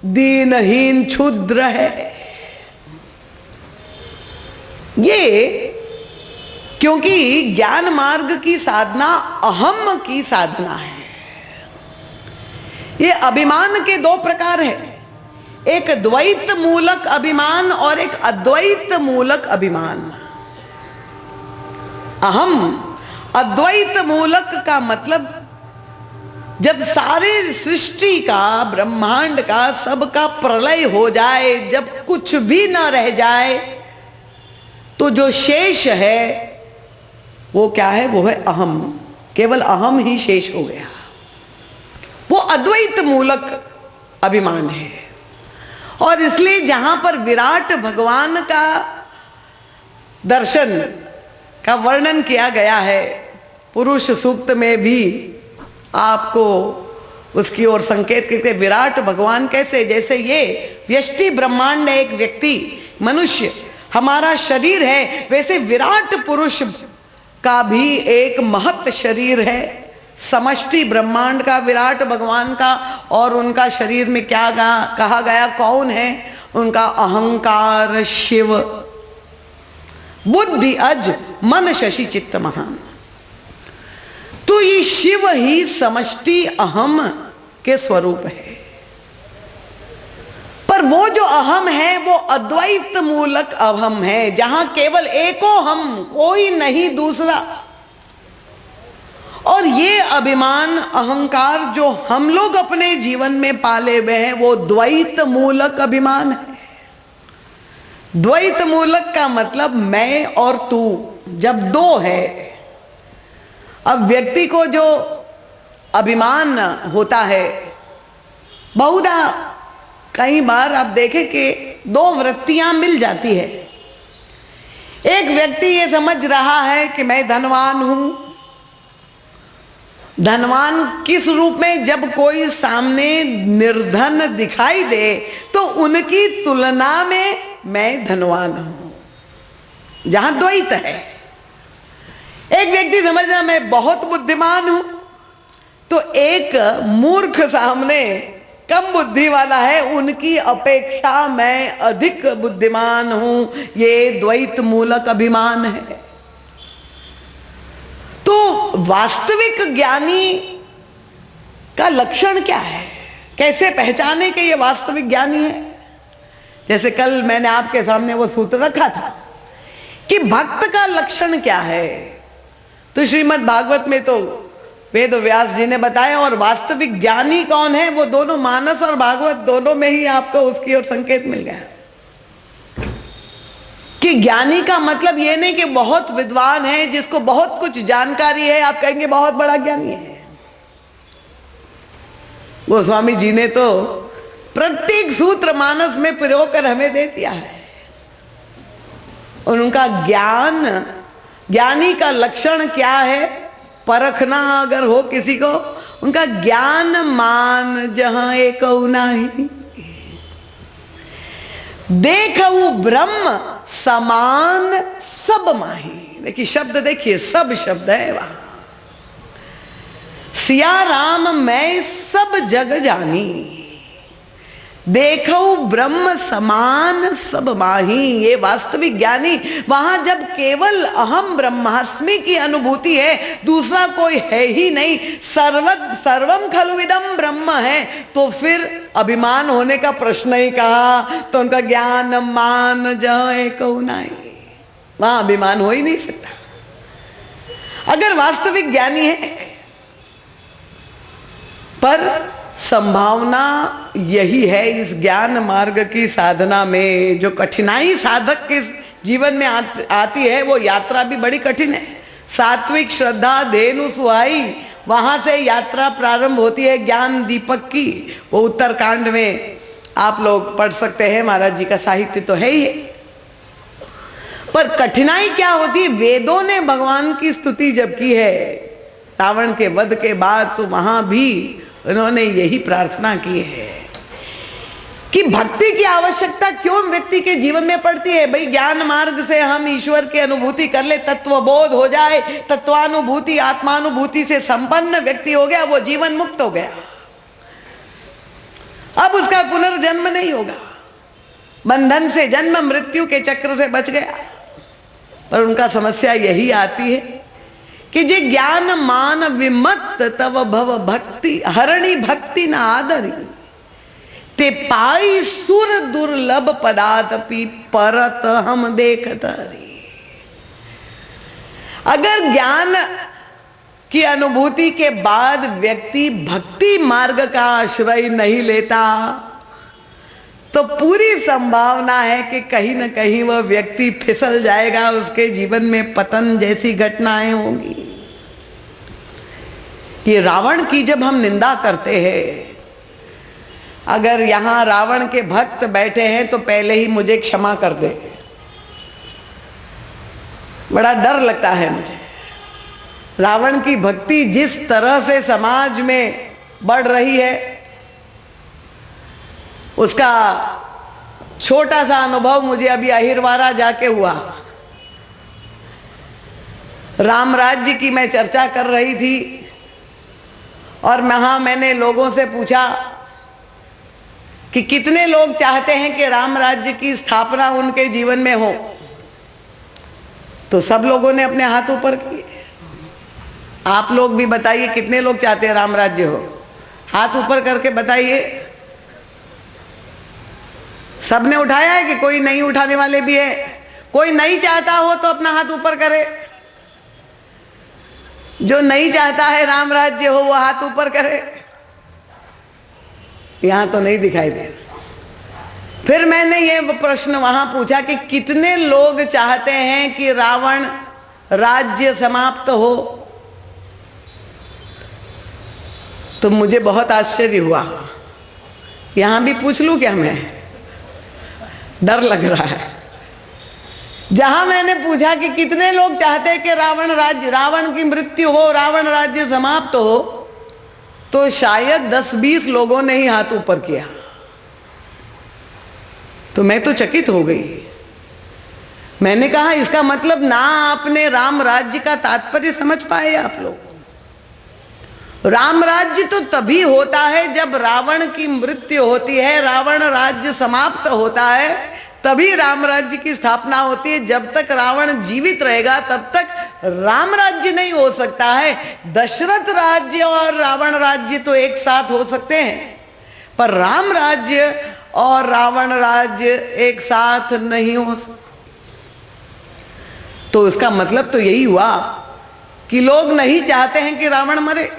दीनहीन क्षुद्र है। ये क्योंकि ज्ञान मार्ग की साधना अहम की साधना है। ये अभिमान के 2 प्रकार है, एक द्वैत मूलक अभिमान और एक अद्वैत मूलक अभिमान। अहम अद्वैत मूलक का मतलब जब सारे सृष्टि का, ब्रह्मांड का, सबका प्रलय हो जाए, जब कुछ भी न रह जाए, तो जो शेष है वो क्या है? वो है अहम। केवल अहम ही शेष हो गया। वो अद्वैत मूलक अभिमान है। और इसलिए जहां पर विराट भगवान का दर्शन का वर्णन किया गया है, पुरुष सूक्त में भी आपको उसकी ओर संकेत करते, विराट भगवान कैसे? जैसे ये व्यष्टि ब्रह्मांड एक व्यक्ति, मनुष्य हमारा शरीर है, वैसे विराट पुरुष का भी एक महत् शरीर है, समष्टि ब्रह्मांड का, विराट भगवान का, और उनका शरीर में क्या कहा गया, कौन है उनका? अहंकार शिव, बुद्धि अज, मन शशि चित्त महान। तो ये शिव ही समष्टि अहम के स्वरूप है। पर वो जो अहम है वो अद्वैत मूलक अहम है, जहां केवल एको हम, कोई नहीं दूसरा। और ये अभिमान अहंकार जो हम लोग अपने जीवन में पाले हुए हैं वो द्वैत मूलक अभिमान है। द्वैत मूलक का मतलब मैं और तू, जब दो है। अब व्यक्ति को जो अभिमान होता है, बहुधा कई बार आप देखें कि दो वृत्तियां मिल जाती है। एक व्यक्ति ये समझ रहा है कि मैं धनवान हूं। धनवान किस रूप में? जब कोई सामने निर्धन दिखाई दे तो उनकी तुलना में मैं धनवान हूं, जहां द्वैत है। एक व्यक्ति समझ रहा मैं बहुत बुद्धिमान हूं, तो एक मूर्ख सामने कम बुद्धि वाला है, उनकी अपेक्षा मैं अधिक बुद्धिमान हूं। ये द्वैत मूलक अभिमान है। तो वास्तविक ज्ञानी का लक्षण क्या है? कैसे पहचाने कि ये वास्तविक ज्ञानी है? जैसे कल मैंने आपके सामने वो सूत्र रखा था कि भक्त का लक्षण क्या है। तो श्रीमद् भागवत में तो वेद व्यास जी ने बताया, और वास्तविक ज्ञानी कौन है वो दोनों मानस और भागवत दोनों में ही आपको उसकी ओर संकेत मिल गया कि ज्ञानी का मतलब ये नहीं कि बहुत विद्वान है, जिसको बहुत कुछ जानकारी है, आप कहेंगे बहुत बड़ा ज्ञानी है। गोस्वामी जी ने तो प्रत्येक सूत्र मानस में प्रयोग कर हमें दे दिया है। और उनका ज्ञान, ज्ञानी का लक्षण क्या है परखना अगर हो किसी को, उनका ज्ञान मान जहां एक नाही, देखऊ ब्रह्म समान सब माही। देखिए शब्द, देखिए सब शब्द है वहां। सिया राम मैं सब जग जानी, देखो ब्रह्म समान सब माही। ये वास्तविक ज्ञानी वहां जब केवल अहम ब्रह्मास्मि की अनुभूति है, दूसरा कोई है ही नहीं, सर्वम खलु इदम ब्रह्म है, तो फिर अभिमान होने का प्रश्न ही कहा। तो उनका ज्ञान मान जाए कहू नहीं, वहां अभिमान हो ही नहीं सकता अगर वास्तविक ज्ञानी है। पर संभावना यही है इस ज्ञान मार्ग की साधना में, जो कठिनाई साधक के जीवन में आती है वो यात्रा भी बड़ी कठिन है। सात्विक श्रद्धा धेनु सुहाई, वहां से यात्रा प्रारंभ होती है ज्ञान दीपक की। वो उत्तरकांड में आप लोग पढ़ सकते हैं, महाराज जी का साहित्य तो है ही है। पर कठिनाई क्या होती है? वेदों ने भगवान की स्तुति जब की है रावण के वध के बाद, तो वहां भी उन्होंने यही प्रार्थना की है कि भक्ति की आवश्यकता क्यों व्यक्ति के जीवन में पड़ती है। भाई ज्ञान मार्ग से हम ईश्वर की अनुभूति कर ले, तत्वबोध हो जाए, तत्वानुभूति आत्मानुभूति से संपन्न व्यक्ति हो गया, वो जीवन मुक्त हो गया। अब उसका पुनर्जन्म नहीं होगा, बंधन से, जन्म मृत्यु के चक्र से बच गया। पर उनका समस्या यही आती है कि जे ज्ञान मान विमत तव भव भक्ति हरणी भक्ति न आदरी, ते पाई सुर दुर्लभ पदार्थपि परत हम देखत हरी। अगर ज्ञान की अनुभूति के बाद व्यक्ति भक्ति मार्ग का आश्रय नहीं लेता, तो पूरी संभावना है कि कहीं न कहीं वह व्यक्ति फिसल जाएगा, उसके जीवन में पतन जैसी घटनाएं होंगी। ये रावण की जब हम निंदा करते हैं, अगर यहां रावण के भक्त बैठे हैं तो पहले ही मुझे क्षमा कर दे, बड़ा डर लगता है मुझे। रावण की भक्ति जिस तरह से समाज में बढ़ रही है, उसका छोटा सा अनुभव मुझे अभी अहिरवारा जाके हुआ। राम राज्य की मैं चर्चा कर रही थी, और वहां मैंने लोगों से पूछा कि कितने लोग चाहते हैं कि राम राज्य की स्थापना उनके जीवन में हो, तो सब लोगों ने अपने हाथ ऊपर किए। आप लोग भी बताइए कितने लोग चाहते हैं राम राज्य हो, हाथ ऊपर करके बताइए। सबने उठाया है कि कोई नहीं उठाने वाले भी है? कोई नहीं चाहता हो तो अपना हाथ ऊपर करे। जो नहीं चाहता है राम राज्य हो वो हाथ ऊपर करे। यहां तो नहीं दिखाई दे रहा। फिर मैंने ये प्रश्न वहां पूछा कि कितने लोग चाहते हैं कि रावण राज्य समाप्त हो, तो मुझे बहुत आश्चर्य हुआ। यहां भी पूछ लूं क्या मैं? डर लग रहा है। जहां मैंने पूछा कि कितने लोग चाहते हैं कि रावण की मृत्यु हो, रावण राज्य समाप्त हो, तो शायद 10-20 लोगों ने ही हाथ ऊपर किया। तो मैं तो चकित हो गई। मैंने कहा इसका मतलब ना आपने राम राज्य का तात्पर्य समझ पाए आप लोग। राम राज्य तो तभी होता है जब रावण की मृत्यु होती है, रावण राज्य समाप्त होता है, तभी राम राज्य की स्थापना होती है। जब तक रावण जीवित रहेगा तब तक राम राज्य नहीं हो सकता है। दशरथ राज्य और रावण राज्य तो एक साथ हो सकते हैं, पर राम राज्य और रावण राज्य एक साथ नहीं हो सकता। तो इसका मतलब तो यही हुआ कि लोग नहीं चाहते हैं कि रावण मरे,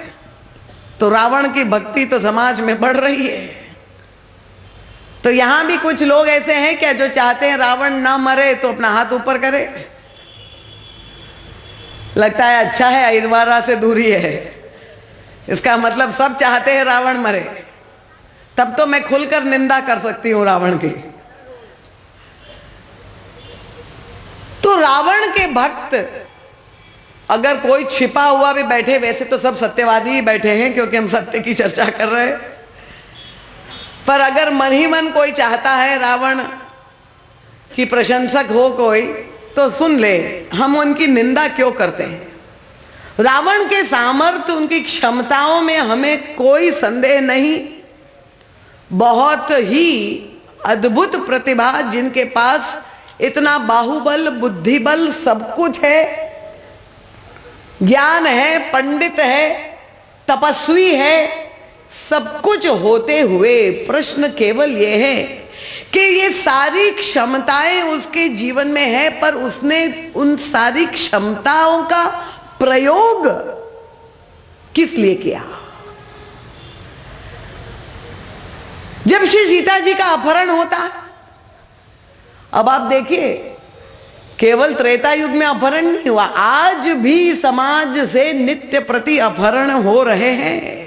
तो रावण की भक्ति तो समाज में बढ़ रही है। तो यहां भी कुछ लोग ऐसे हैं क्या जो चाहते हैं रावण ना मरे, तो अपना हाथ ऊपर करे। लगता है अच्छा है आइरवारा से दूरी है। इसका मतलब सब चाहते हैं रावण मरे। तब तो मैं खुलकर निंदा कर सकती हूं रावण की। तो रावण के भक्त अगर कोई छिपा हुआ भी बैठे, वैसे तो सब सत्यवादी ही बैठे हैं क्योंकि हम सत्य की चर्चा कर रहे हैं, पर अगर मन ही मन कोई चाहता है रावण की प्रशंसक हो कोई, तो सुन ले, हम उनकी निंदा क्यों करते हैं। रावण के सामर्थ्य, उनकी क्षमताओं में हमें कोई संदेह नहीं। बहुत ही अद्भुत प्रतिभा, जिनके पास इतना बाहुबल, बुद्धिबल, सब कुछ है, ज्ञान है, पंडित है, तपस्वी है, सब कुछ होते हुए प्रश्न केवल ये है कि ये सारी क्षमताएं उसके जीवन में है, पर उसने उन सारी क्षमताओं का प्रयोग किस लिए किया। जब श्री सीता जी का अपहरण होता है, अब आप देखिए, केवल त्रेता युग में अपहरण नहीं हुआ, आज भी समाज से नित्य प्रति अपहरण हो रहे हैं।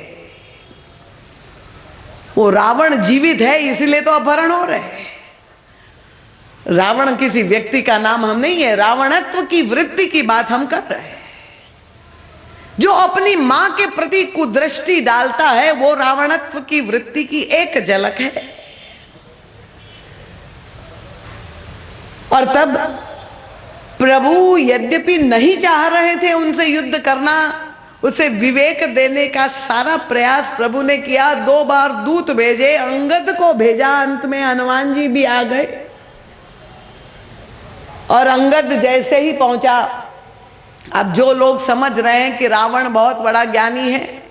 वो रावण जीवित है इसलिए तो अपहरण हो रहे हैं। रावण किसी व्यक्ति का नाम हम नहीं है, रावणत्व की वृत्ति की बात हम कर रहे हैं। जो अपनी मां के प्रति कुदृष्टि डालता है वो रावणत्व की वृत्ति की एक झलक है। और तब प्रभु यद्यपि नहीं चाह रहे थे उनसे युद्ध करना, उसे विवेक देने का सारा प्रयास प्रभु ने किया। 2 बार दूत भेजे, अंगद को भेजा, अंत में हनुमान जी भी आ गए। और अंगद जैसे ही पहुंचा, अब जो लोग समझ रहे हैं कि रावण बहुत बड़ा ज्ञानी है,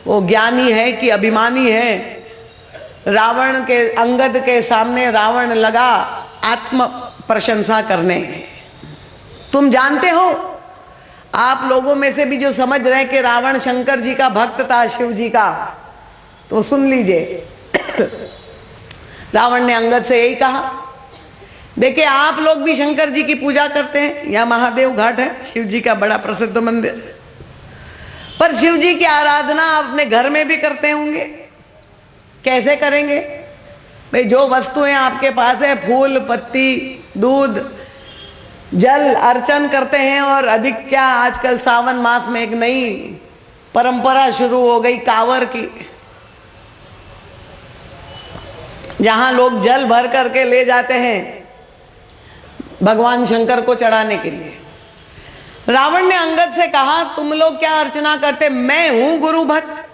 वो ज्ञानी है कि अभिमानी है, रावण के, अंगद के सामने रावण लगा आत्म प्रशंसा करने। तुम जानते हो, आप लोगों में से भी जो समझ रहे हैं कि रावण शंकर जी का भक्त था, शिव जी का, तो सुन लीजिए। रावण ने अंगद से यही कहा, देखिए आप लोग भी शंकर जी की पूजा करते हैं, यह महादेव घाट है, शिव जी का बड़ा प्रसिद्ध मंदिर, पर शिव जी की आराधना आप अपने घर में भी करते होंगे। कैसे करेंगे भाई? जो वस्तुएं आपके पास है, फूल, पत्ती, दूध, जल अर्चन करते हैं। और अधिक क्या, आजकल सावन मास में एक नई परंपरा शुरू हो गई कांवर की, जहां लोग जल भर करके ले जाते हैं भगवान शंकर को चढ़ाने के लिए। रावण ने अंगद से कहा, तुम लोग क्या अर्चना करते, मैं हूं गुरु भक्त,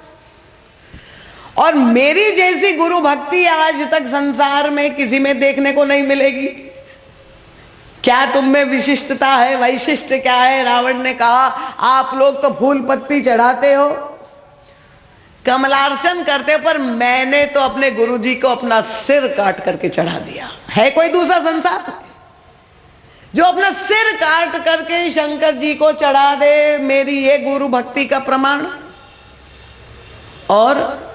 और मेरी जैसी गुरु भक्ति आज तक संसार में किसी में देखने को नहीं मिलेगी। क्या तुम में विशिष्टता है, वैशिष्ट क्या है? रावण ने कहा, आप लोग तो फूल पत्ती चढ़ाते हो, कमलार्चन करते हो, पर मैंने तो अपने गुरुजी को अपना सिर काट करके चढ़ा दिया। है कोई दूसरा संसार जो अपना सिर काट करके शंकर जी को चढ़ा दे? मेरी ये गुरु भक्ति का प्रमाण। और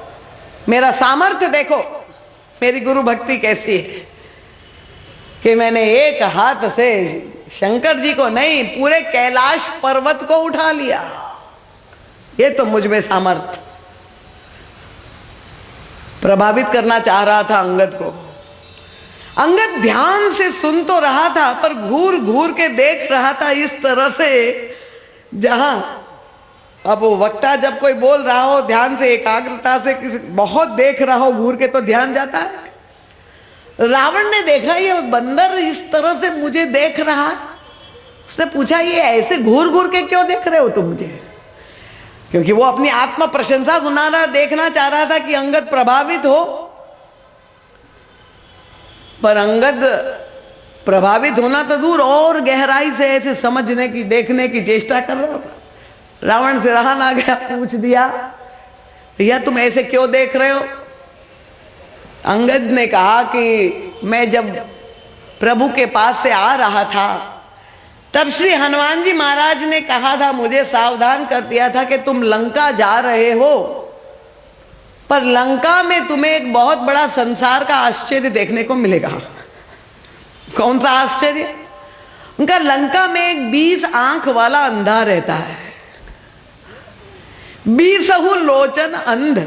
मेरा सामर्थ्य देखो, मेरी गुरु भक्ति कैसी है कि मैंने एक हाथ से शंकर जी को नहीं, पूरे कैलाश पर्वत को उठा लिया। ये तो मुझ में सामर्थ्य। प्रभावित करना चाह रहा था अंगद को। अंगद ध्यान से सुन तो रहा था, पर घूर घूर के देख रहा था इस तरह से, जहां अब वो वक्ता जब कोई बोल रहा हो ध्यान से, एकाग्रता से, किसी बहुत देख रहा हो घूर के, तो ध्यान जाता है। रावण ने देखा ये बंदर इस तरह से मुझे देख रहा है, उसने पूछा, ये ऐसे घूर घूर के क्यों देख रहे हो तुम मुझे? क्योंकि वो अपनी आत्म प्रशंसा सुना रहा, देखना चाह रहा था कि अंगद प्रभावित हो। पर अंगद प्रभावित होना तो दूर, और गहराई से ऐसे समझने की, देखने की चेष्टा कर रहा था। रावण से रहा ना गया, पूछ दिया, भैया तुम ऐसे क्यों देख रहे हो? अंगद ने कहा कि मैं जब प्रभु के पास से आ रहा था, तब श्री हनुमान जी महाराज ने कहा था, मुझे सावधान कर दिया था कि तुम लंका जा रहे हो, पर लंका में तुम्हें एक बहुत बड़ा संसार का आश्चर्य देखने को मिलेगा। कौन सा आश्चर्य? उनका लंका में एक 20 आंख वाला अंधा रहता है, 20 लोचन अंध,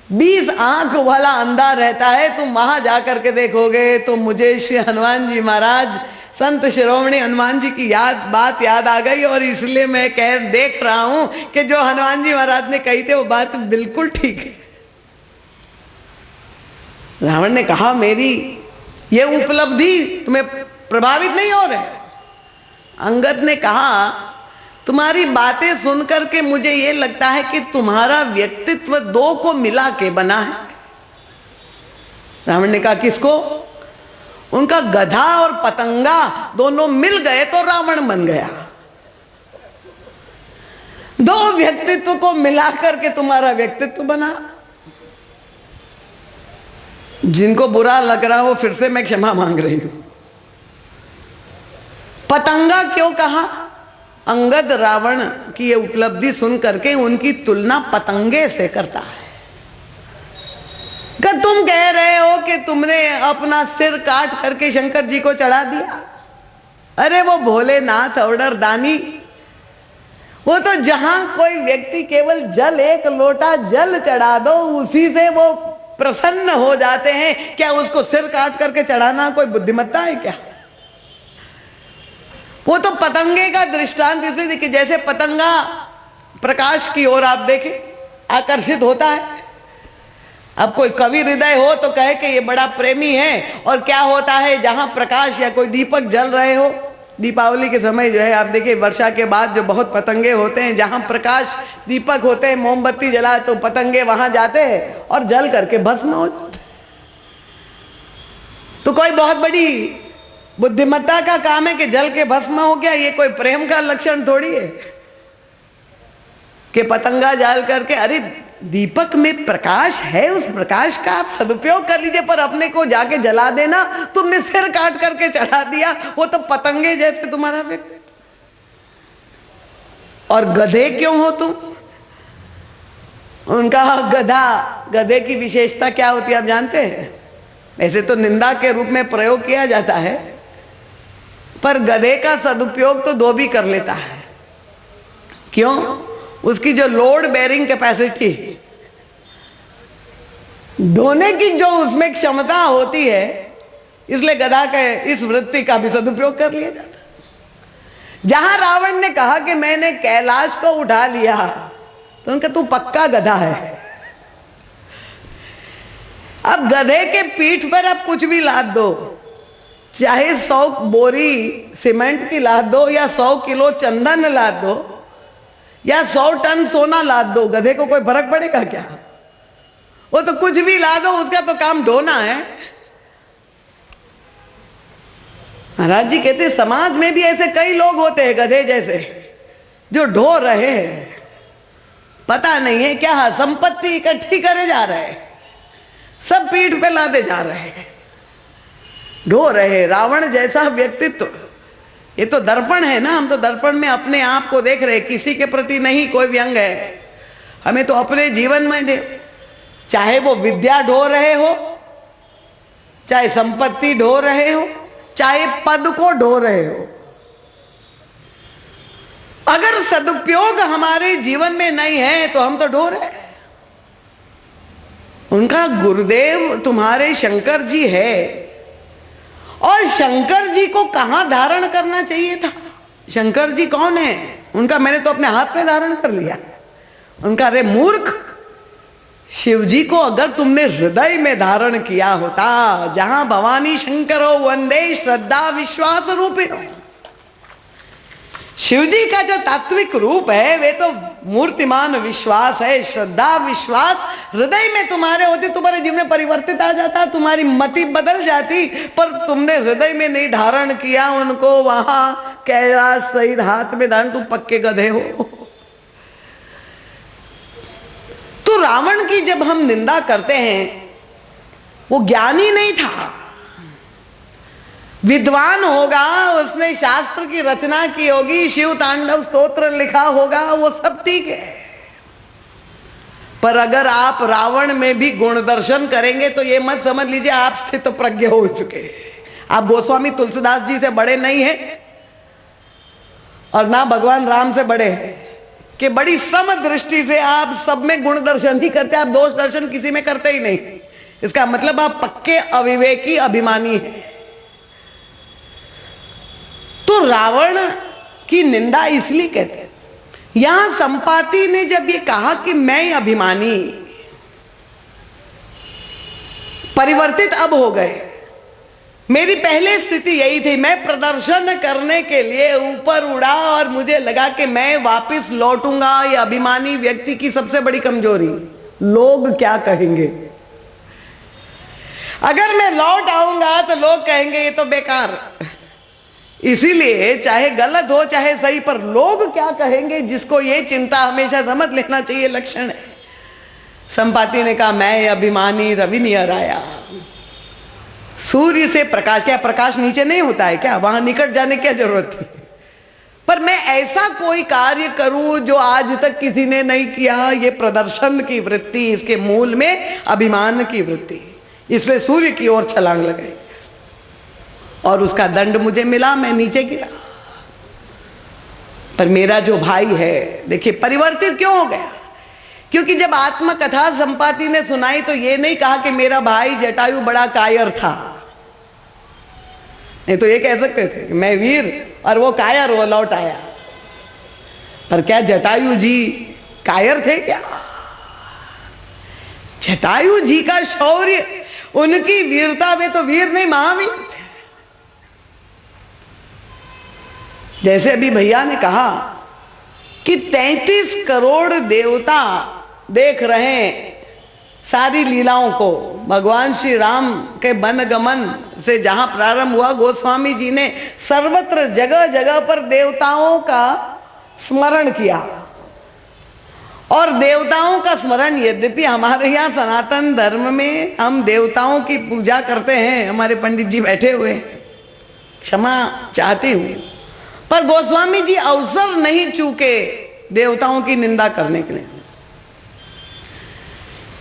20 आंख वाला अंधा रहता है। तुम वहां जाकर के देखोगे तो मुझे श्री हनुमान जी महाराज, संत शिरोमणि हनुमान जी की बात याद आ गई, और इसलिए मैं देख रहा हूं कि जो हनुमान जी महाराज ने कही थे वो बात बिल्कुल ठीक है। रावण ने कहा, मेरी ये उपलब्धि तुम्हें प्रभावित नहीं हो रहे? अंगद ने कहा, तुम्हारी बातें सुनकर के मुझे ये लगता है कि तुम्हारा व्यक्तित्व 2 को मिला के बना है। रावण ने कहा, किसको? उनका गधा और पतंगा दोनों मिल गए तो रावण बन गया। 2 व्यक्तित्व को मिलाकर के तुम्हारा व्यक्तित्व बना। जिनको बुरा लग रहा हो, फिर से मैं क्षमा मांग रही हूं। पतंगा क्यों कहा? अंगद रावण की ये उपलब्धि सुन करके उनकी तुलना पतंगे से करता है। कि तुम कह रहे हो कि तुमने अपना सिर काट करके शंकर जी को चढ़ा दिया। अरे वो भोलेनाथ औडर दानी, वो तो जहां कोई व्यक्ति केवल जल, 1 लोटा जल चढ़ा दो, उसी से वो प्रसन्न हो जाते हैं। क्या उसको सिर काट करके चढ़ाना कोई बुद्धिमत्ता है क्या? वो तो पतंगे का दृष्टांत इसे देखिए, जैसे पतंगा प्रकाश की ओर आप देखें आकर्षित होता है। अब कोई कवि हृदय हो तो कहे कि ये बड़ा प्रेमी है, और क्या होता है जहां प्रकाश या कोई दीपक जल रहे हो, दीपावली के समय जो है आप देखिए वर्षा के बाद जो बहुत पतंगे होते हैं, जहां प्रकाश दीपक होते हैं, मोमबत्ती जला तो पतंगे वहां जाते हैं और जल करके भस्म हो जाते। तो कोई बहुत बड़ी बुद्धिमत्ता का काम है कि जल के भस्म हो गया। ये कोई प्रेम का लक्षण थोड़ी है कि पतंगा जल करके, अरे दीपक में प्रकाश है, उस प्रकाश का आप सदुपयोग कर लीजिए, पर अपने को जाके जला देना, तुमने सिर काट करके चढ़ा दिया, वो तो पतंगे जैसे तुम्हारा व्यक्ति। और गधे क्यों हो तुम? उनका गधे की विशेषता क्या होती है आप जानते हैं? ऐसे तो निंदा के रूप में प्रयोग किया जाता है, पर गधे का सदुपयोग तो धोबी कर लेता है। क्यों? उसकी जो लोड बेरिंग कैपेसिटी, ढोने की जो उसमें क्षमता होती है, इसलिए गधा के इस वृत्ति का भी सदुपयोग कर लिया जाता है। जहां रावण ने कहा कि मैंने कैलाश को उठा लिया, तो उनका तू पक्का गधा है। अब गधे के पीठ पर आप कुछ भी लाद दो चाहे 100 बोरी सीमेंट की लाद दो या 100 किलो चंदन लाद दो या 100 टन सोना लाद दो, गधे को कोई फर्क पड़ेगा क्या? वो तो कुछ भी ला दो, उसका तो काम ढोना है। महाराज जी कहते समाज में भी ऐसे कई लोग होते हैं गधे जैसे, जो ढो रहे हैं, पता नहीं है क्या संपत्ति इकट्ठी करे जा रहे हैं, सब पीठ पे लादे जा रहे हैं, ढो रहे। रावण जैसा व्यक्तित्व, ये तो दर्पण है ना, हम तो दर्पण में अपने आप को देख रहे, किसी के प्रति नहीं कोई व्यंग है। हमें तो अपने जीवन में, चाहे वो विद्या ढो रहे हो, चाहे संपत्ति ढो रहे हो, चाहे पद को ढो रहे हो, अगर सदुपयोग हमारे जीवन में नहीं है तो हम तो ढो रहे हैं। उनका गुरुदेव तुम्हारे शंकर जी है, और शंकर जी को कहां धारण करना चाहिए था? शंकर जी कौन है? उनका मैंने तो अपने हाथ में धारण कर लिया। उनका रे मूर्ख, शिव जी को अगर तुमने हृदय में धारण किया होता, जहां भवानी शंकरो वंदे श्रद्धा विश्वास रूपिणो, शिव जी का जो तात्विक रूप है वे तो मूर्तिमान विश्वास है, श्रद्धा विश्वास हृदय में तुम्हारे होती, तुम्हारे जीवन में परिवर्तित आ जाता, तुम्हारी मति बदल जाती, पर तुमने हृदय में नहीं धारण किया उनको, वहां कैलाश सहित हाथ में धारण, तुम पक्के गधे हो। तो रावण की जब हम निंदा करते हैं, वो ज्ञानी नहीं था, विद्वान होगा, उसने शास्त्र की रचना की होगी, शिव तांडव स्तोत्र लिखा होगा, वो सब ठीक है। पर अगर आप रावण में भी गुण दर्शन करेंगे तो ये मत समझ लीजिए आप स्थित प्रज्ञ हो चुके हैं। आप गोस्वामी तुलसीदास जी से बड़े नहीं हैं और ना भगवान राम से बड़े हैं कि बड़ी सम दृष्टि से आप सब में गुण दर्शन ही करते, आप दोष दर्शन किसी में करते ही नहीं। इसका मतलब आप पक्के अविवेकी अभिमानी हैं। तो रावण की निंदा इसलिए कहते हैं। यहां संपाति ने जब ये कहा कि मैं अभिमानी, परिवर्तित अब हो गए, मेरी पहले स्थिति यही थी, मैं प्रदर्शन करने के लिए ऊपर उड़ा और मुझे लगा कि मैं वापस लौटूंगा। ये अभिमानी व्यक्ति की सबसे बड़ी कमजोरी, लोग क्या कहेंगे। अगर मैं लौट आऊंगा तो लोग कहेंगे ये तो बेकार, इसीलिए चाहे गलत हो चाहे सही, पर लोग क्या कहेंगे, जिसको ये चिंता हमेशा समझ लेना चाहिए लक्षण है। संपाति ने कहा मैं अभिमानी रवि नियर आया। सूर्य से प्रकाश, क्या प्रकाश नीचे नहीं होता है क्या? वहां निकट जाने की क्या जरूरत थी? पर मैं ऐसा कोई कार्य करूं जो आज तक किसी ने नहीं किया। ये प्रदर्शन की वृत्ति, इसके मूल में अभिमान की वृत्ति, इसलिए सूर्य की ओर छलांग लगाई और उसका दंड मुझे मिला, मैं नीचे गिरा। पर मेरा जो भाई है, देखिए परिवर्तित क्यों हो गया? क्योंकि जब आत्मकथा संपाति ने सुनाई तो ये नहीं कहा कि मेरा भाई जटायु बड़ा कायर था। नहीं तो ये कह सकते थे कि मैं वीर और वो कायर, वो लौट आया। पर क्या जटायु जी कायर थे क्या? जटायु जी का शौर्य, उनकी वीरता में तो वीर नहीं महावीर थे। जैसे अभी भैया ने कहा कि 33 करोड़ देवता देख रहे हैं सारी लीलाओं को। भगवान श्री राम के वन गमन से जहां प्रारंभ हुआ, गोस्वामी जी ने सर्वत्र जगह जगह पर देवताओं का स्मरण किया। और देवताओं का स्मरण, यद्यपि हमारे यहाँ सनातन धर्म में हम देवताओं की पूजा करते हैं, हमारे पंडित जी बैठे हुए हैं, क्षमा चाहती हूं, पर गोस्वामी जी अवसर नहीं चूके देवताओं की निंदा करने के लिए।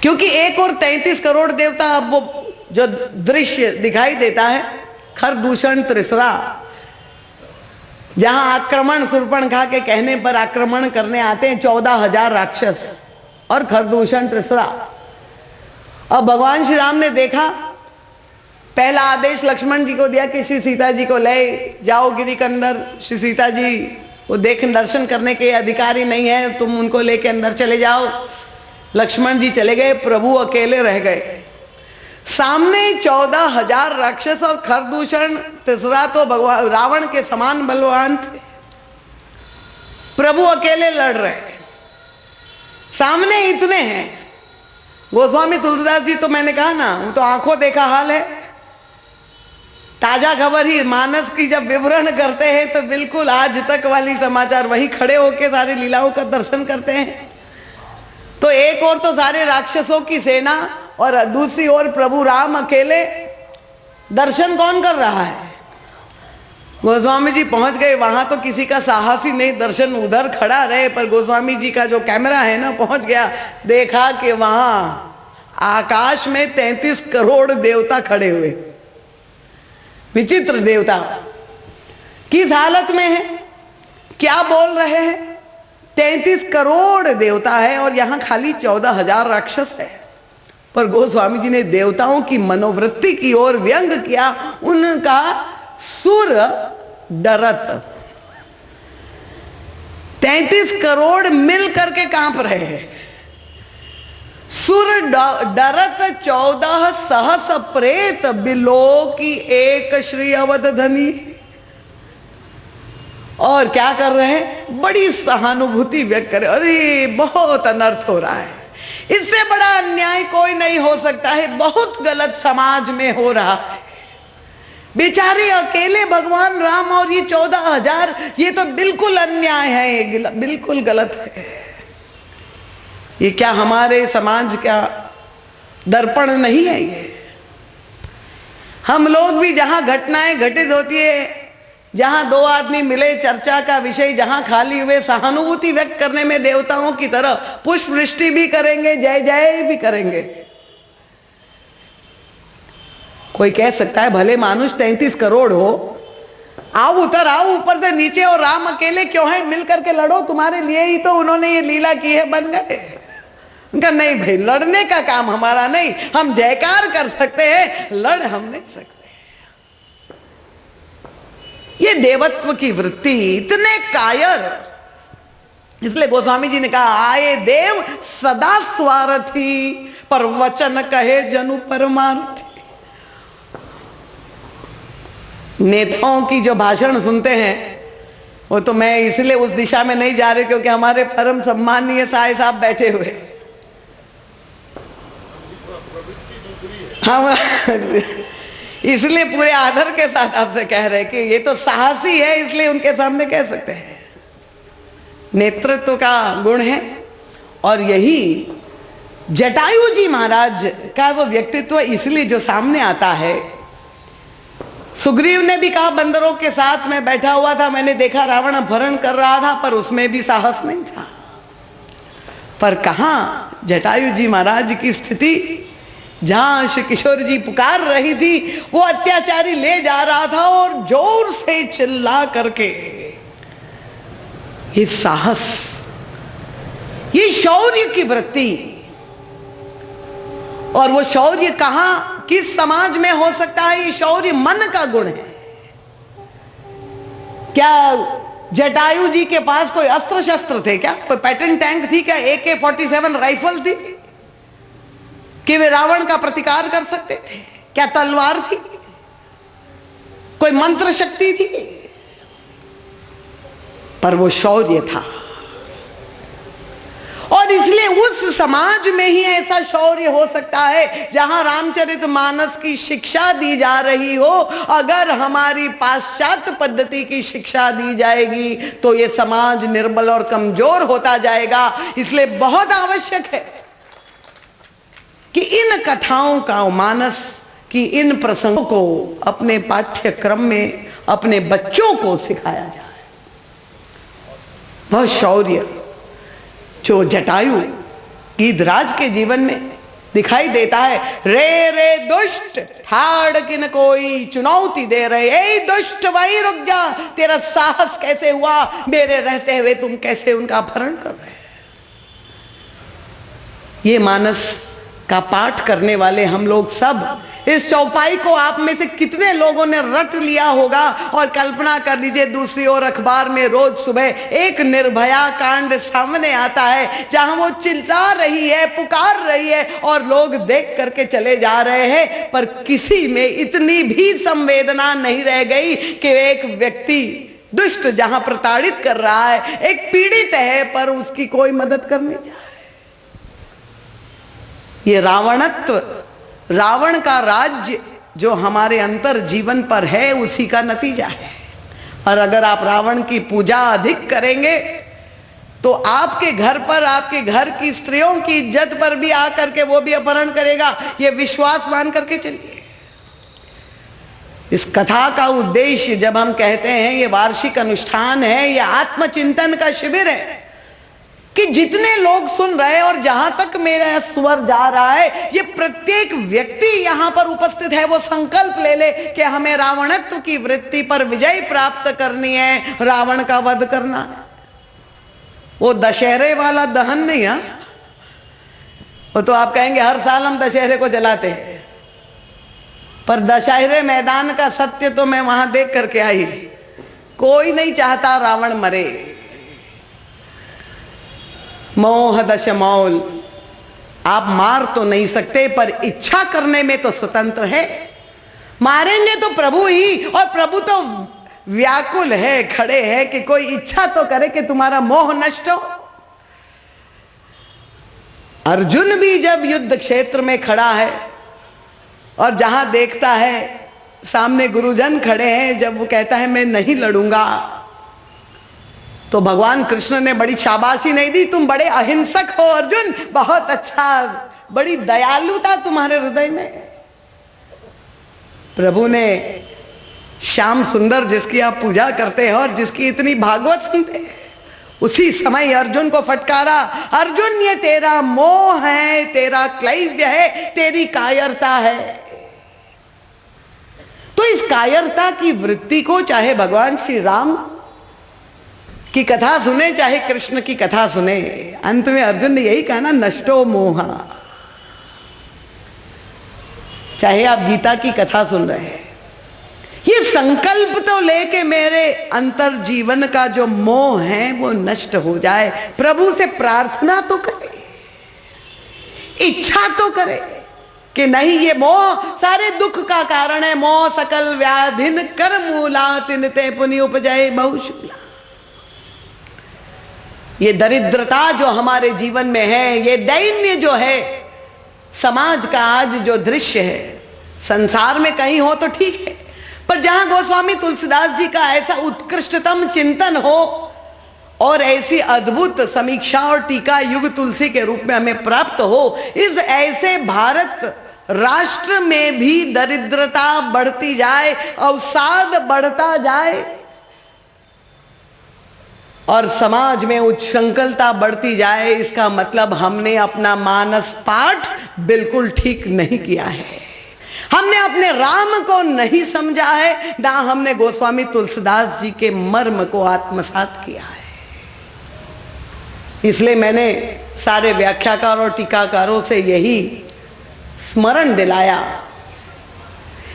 क्योंकि एक और 33 करोड़ देवता, अब वो जो दृश्य दिखाई देता है खरदूषण त्रिसरा, जहां आक्रमण शूर्पणखा के कहने पर आक्रमण करने आते हैं 14,000 राक्षस और खरदूषण त्रिसरा। अब भगवान श्री राम ने देखा, पहला आदेश लक्ष्मण जी को दिया कि श्री सीता जी को ले जाओ गिरी के अंदर। श्री सीता जी वो देख दर्शन करने के अधिकारी नहीं है, तुम उनको लेके अंदर चले जाओ। लक्ष्मण जी चले गए, प्रभु अकेले रह गए। सामने 14,000 राक्षस और खरदूषण, तीसरा तो भगवान रावण के समान बलवान थे। प्रभु अकेले लड़ रहे हैं, सामने इतने हैं। गोस्वामी तुलसीदास जी तो मैंने कहा ना, वो तो आंखों देखा हाल है। ताजा खबर ही मानस की जब विवरण करते हैं तो बिल्कुल आज तक वाली समाचार, वहीं खड़े होकर सारी लीलाओं का दर्शन करते हैं। तो एक और तो सारे राक्षसों की सेना और दूसरी ओर प्रभु राम अकेले, दर्शन कौन कर रहा है? गोस्वामी जी पहुंच गए वहां, तो किसी का साहस ही नहीं, दर्शन उधर खड़ा रहे। पर गोस्वामी जी का जो कैमरा है ना पहुंच गया, देखा कि वहां आकाश में 33 करोड़ देवता खड़े हुए, विचित्र देवता। किस हालत में है, क्या बोल रहे हैं? 33 करोड़ देवता है और यहां खाली 14,000 राक्षस है। पर गोस्वामी जी ने देवताओं की मनोवृत्ति की ओर व्यंग किया। उनका सुर डरत, 33 करोड़ मिल करके कांप रहे हैं। सुर डरत 14 सहस प्रेत, बिलो की एक श्री अवध धनी। और क्या कर रहे हैं? बड़ी सहानुभूति व्यक्त करे, अरे बहुत अनर्थ हो रहा है, इससे बड़ा अन्याय कोई नहीं हो सकता है, बहुत गलत समाज में हो रहा है। बेचारे अकेले भगवान राम और ये 14,000, ये तो बिल्कुल अन्याय है, ये बिल्कुल गलत है। ये क्या हमारे समाज का दर्पण नहीं है? ये हम लोग भी जहां घटनाएं घटित होती है, जहां दो आदमी मिले, चर्चा का विषय जहां खाली हुए, सहानुभूति व्यक्त करने में देवताओं की तरह पुष्प वृष्टि भी करेंगे, जय जय भी करेंगे। कोई कह सकता है भले मानुष 33 करोड़ हो, आओ उतर आओ ऊपर से नीचे, और राम अकेले क्यों है? मिल करके लड़ो, तुम्हारे लिए ही तो उन्होंने ये लीला की है, बन गए। उनका नहीं भाई, लड़ने का काम हमारा नहीं, हम जयकार कर सकते हैं, लड़ हम नहीं सकते। ये देवत्व की वृत्ति, इतने कायर। इसलिए गोस्वामी जी ने कहा, आए देव सदा स्वार्थी, पर वचन कहे जनु परमार्थी। नेताओं की जो भाषण सुनते हैं, वो तो मैं इसलिए उस दिशा में नहीं जा रही क्योंकि हमारे परम सम्मानीय साए साहब बैठे हुए, हम इसलिए पूरे आदर के साथ आपसे कह रहे कि ये तो साहसी है, इसलिए उनके सामने कह सकते हैं। नेतृत्व का गुण है। और यही जटायु जी महाराज का वो व्यक्तित्व इसलिए जो सामने आता है। सुग्रीव ने भी कहा, बंदरों के साथ में बैठा हुआ था, मैंने देखा रावण अपहरण कर रहा था, पर उसमें भी साहस नहीं था। पर कहाँ जटायु जी महाराज की स्थिति, जहां श्री किशोर जी पुकार रही थी, वो अत्याचारी ले जा रहा था और जोर से चिल्ला करके, ये साहस, ये शौर्य की वृत्ति। और वो शौर्य कहां, किस समाज में हो सकता है? ये शौर्य मन का गुण है। क्या जटायु जी के पास कोई अस्त्र शस्त्र थे? क्या कोई पैटर्न टैंक थी? क्या AK-47 राइफल थी कि वे रावण का प्रतिकार कर सकते थे? क्या तलवार थी? कोई मंत्र शक्ति थी? पर वो शौर्य था। और इसलिए उस समाज में ही ऐसा शौर्य हो सकता है जहां रामचरितमानस की शिक्षा दी जा रही हो। अगर हमारी पाश्चात्य पद्धति की शिक्षा दी जाएगी तो ये समाज निर्बल और कमजोर होता जाएगा। इसलिए बहुत आवश्यक है कि इन कथाओं का, मानस की इन प्रसंगों को अपने पाठ्यक्रम में अपने बच्चों को सिखाया जाए। वह शौर्य जो जटायु गीधराज के जीवन में दिखाई देता है। रे रे दुष्ट ठाड़ किन कोई चुनौती दे रहे, ए दुष्ट वही रुक जा, तेरा साहस कैसे हुआ? मेरे रहते हुए तुम कैसे उनका अपहरण कर रहे? ये मानस का पाठ करने वाले हम लोग सब, इस चौपाई को आप में से कितने लोगों ने रट लिया होगा। और कल्पना कर लीजिए, दूसरी ओर अखबार में रोज सुबह एक निर्भया कांड सामने आता है, जहां वो चिल्ला रही है, पुकार रही है और लोग देख करके चले जा रहे हैं, पर किसी में इतनी भी संवेदना नहीं रह गई कि एक व्यक्ति दुष्ट जहां प्रताड़ित कर रहा है, एक पीड़ित है, पर उसकी कोई मदद करने जाए। ये रावणत्व, रावण का राज्य जो हमारे अंतर जीवन पर है, उसी का नतीजा है। और अगर आप रावण की पूजा अधिक करेंगे तो आपके घर पर, आपके घर की स्त्रियों की इज्जत पर भी आकर के वो भी अपहरण करेगा। ये विश्वास मान करके चलिए। इस कथा का उद्देश्य, जब हम कहते हैं ये वार्षिक अनुष्ठान है, ये आत्मचिंतन का शिविर है, कि जितने लोग सुन रहे हैं और जहां तक मेरा स्वर जा रहा है, ये प्रत्येक व्यक्ति यहां पर उपस्थित है, वो संकल्प ले ले कि हमें रावणत्व की वृत्ति पर विजय प्राप्त करनी है, रावण का वध करना है। वो दशहरे वाला दहन नहीं है, वो तो आप कहेंगे हर साल हम दशहरे को जलाते हैं, पर दशहरे मैदान का सत्य तो मैं वहां देख करके आई, कोई नहीं चाहता रावण मरे। मोह दश मौल, आप मार तो नहीं सकते, पर इच्छा करने में तो स्वतंत्र है। मारेंगे तो प्रभु ही, और प्रभु तो व्याकुल है, खड़े हैं कि कोई इच्छा तो करे कि तुम्हारा मोह नष्ट हो। अर्जुन भी जब युद्ध क्षेत्र में खड़ा है और जहां देखता है सामने गुरुजन खड़े हैं, जब वो कहता है मैं नहीं लड़ूंगा, तो भगवान कृष्ण ने बड़ी शाबाशी नहीं दी, तुम बड़े अहिंसक हो अर्जुन, बहुत अच्छा, बड़ी दयालुता तुम्हारे हृदय में। प्रभु ने श्याम सुंदर जिसकी आप पूजा करते हैं और जिसकी इतनी भागवत सुनते हैं, उसी समय अर्जुन को फटकारा, अर्जुन ये तेरा मोह है, तेरा क्लैव्य है, तेरी कायरता है। तो इस कायरता की वृत्ति को चाहे भगवान श्री राम की कथा सुने, चाहे कृष्ण की कथा सुने, अंत में अर्जुन ने यही कहा ना, नष्टो मोहा। चाहे आप गीता की कथा सुन रहे हैं, ये संकल्प तो लेके मेरे अंतर जीवन का जो मोह है वो नष्ट हो जाए। प्रभु से प्रार्थना तो करे, इच्छा तो करे कि नहीं, ये मोह सारे दुख का कारण है। मोह सकल व्याधिन कर मूला, तिन ते पुनि उपजय बहुशूला। ये दरिद्रता जो हमारे जीवन में है, ये दैन्य जो है समाज का आज जो दृश्य है, संसार में कहीं हो तो ठीक है, पर जहां गोस्वामी तुलसीदास जी का ऐसा उत्कृष्टतम चिंतन हो और ऐसी अद्भुत समीक्षा और टीका युग तुलसी के रूप में हमें प्राप्त हो, इस ऐसे भारत राष्ट्र में भी दरिद्रता बढ़ती जाए, अवसाद बढ़ता जाए और समाज में उच्छृंखलता बढ़ती जाए, इसका मतलब हमने अपना मानस पाठ बिल्कुल ठीक नहीं किया है। हमने अपने राम को नहीं समझा है, ना हमने गोस्वामी तुलसीदास जी के मर्म को आत्मसात किया है। इसलिए मैंने सारे व्याख्याकार और टीकाकारों से यही स्मरण दिलाया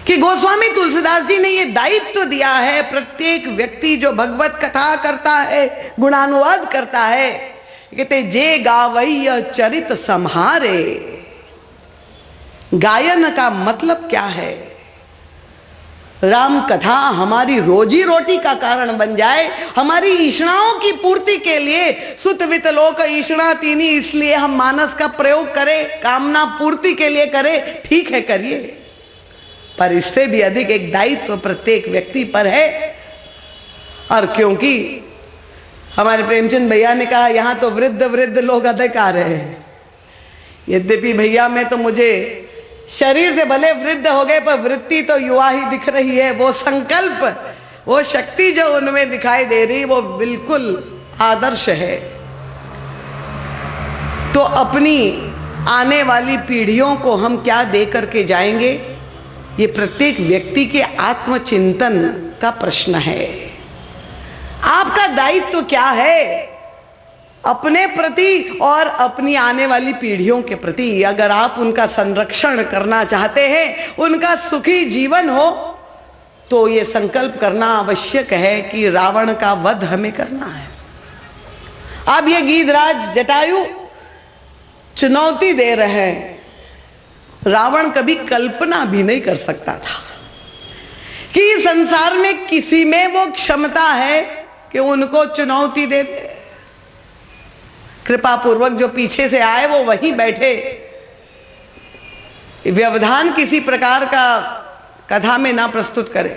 कि गोस्वामी तुलसीदास जी ने ये दायित्व दिया है, प्रत्येक व्यक्ति जो भगवत कथा करता है, गुणानुवाद करता है, कहते जे गावैया चरित सम्हारे। गायन का मतलब क्या है? राम कथा हमारी रोजी रोटी का कारण बन जाए, हमारी ईष्णाओं की पूर्ति के लिए। सुत वित लोक ईष्णा तीनी, इसलिए हम मानस का प्रयोग करें, कामना पूर्ति के लिए करें, ठीक है करिए, पर इससे भी अधिक एक दायित्व प्रत्येक व्यक्ति पर है। और क्योंकि हमारे प्रेमचंद भैया ने कहा यहां तो वृद्ध वृद्ध लोग अधिक आ रहे हैं, यद्यपि भैया में तो मुझे शरीर से भले वृद्ध हो गए पर वृत्ति तो युवा ही दिख रही है। वो संकल्प, वो शक्ति जो उनमें दिखाई दे रही, वो बिल्कुल आदर्श है। तो अपनी आने वाली पीढ़ियों को हम क्या दे करके जाएंगे, ये प्रत्येक व्यक्ति के आत्मचिंतन का प्रश्न है। आपका दायित्व क्या है? अपने प्रति और अपनी आने वाली पीढ़ियों के प्रति अगर आप उनका संरक्षण करना चाहते हैं, उनका सुखी जीवन हो, तो ये संकल्प करना आवश्यक है कि रावण का वध हमें करना है। अब ये गीधराज जटायु चुनौती दे रहे हैं। रावण कभी कल्पना भी नहीं कर सकता था कि संसार में किसी में वो क्षमता है कि उनको चुनौती दे दे। कृपा पूर्वक जो पीछे से आए वो वहीं बैठे, व्यवधान किसी प्रकार का कथा में ना प्रस्तुत करे।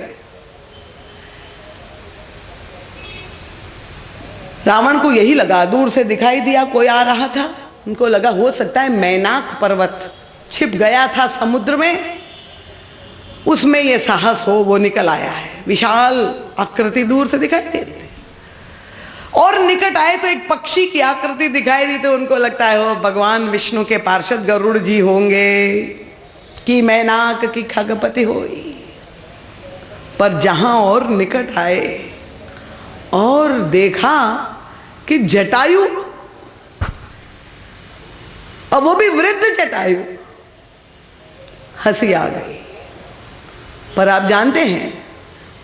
रावण को यही लगा, दूर से दिखाई दिया कोई आ रहा था, उनको लगा हो सकता है मैनाक पर्वत छिप गया था समुद्र में, उसमें ये साहस हो, वो निकल आया है। विशाल आकृति दूर से दिखाई दे रही, और निकट आए तो एक पक्षी की आकृति दिखाई दी, तो उनको लगता है वो भगवान विष्णु के पार्षद गरुड़ जी होंगे कि मैनाक की खगपति होई। पर जहां और निकट आए और देखा कि जटायु, अब वो भी वृद्ध जटायु, हंसी आ गई। पर आप जानते हैं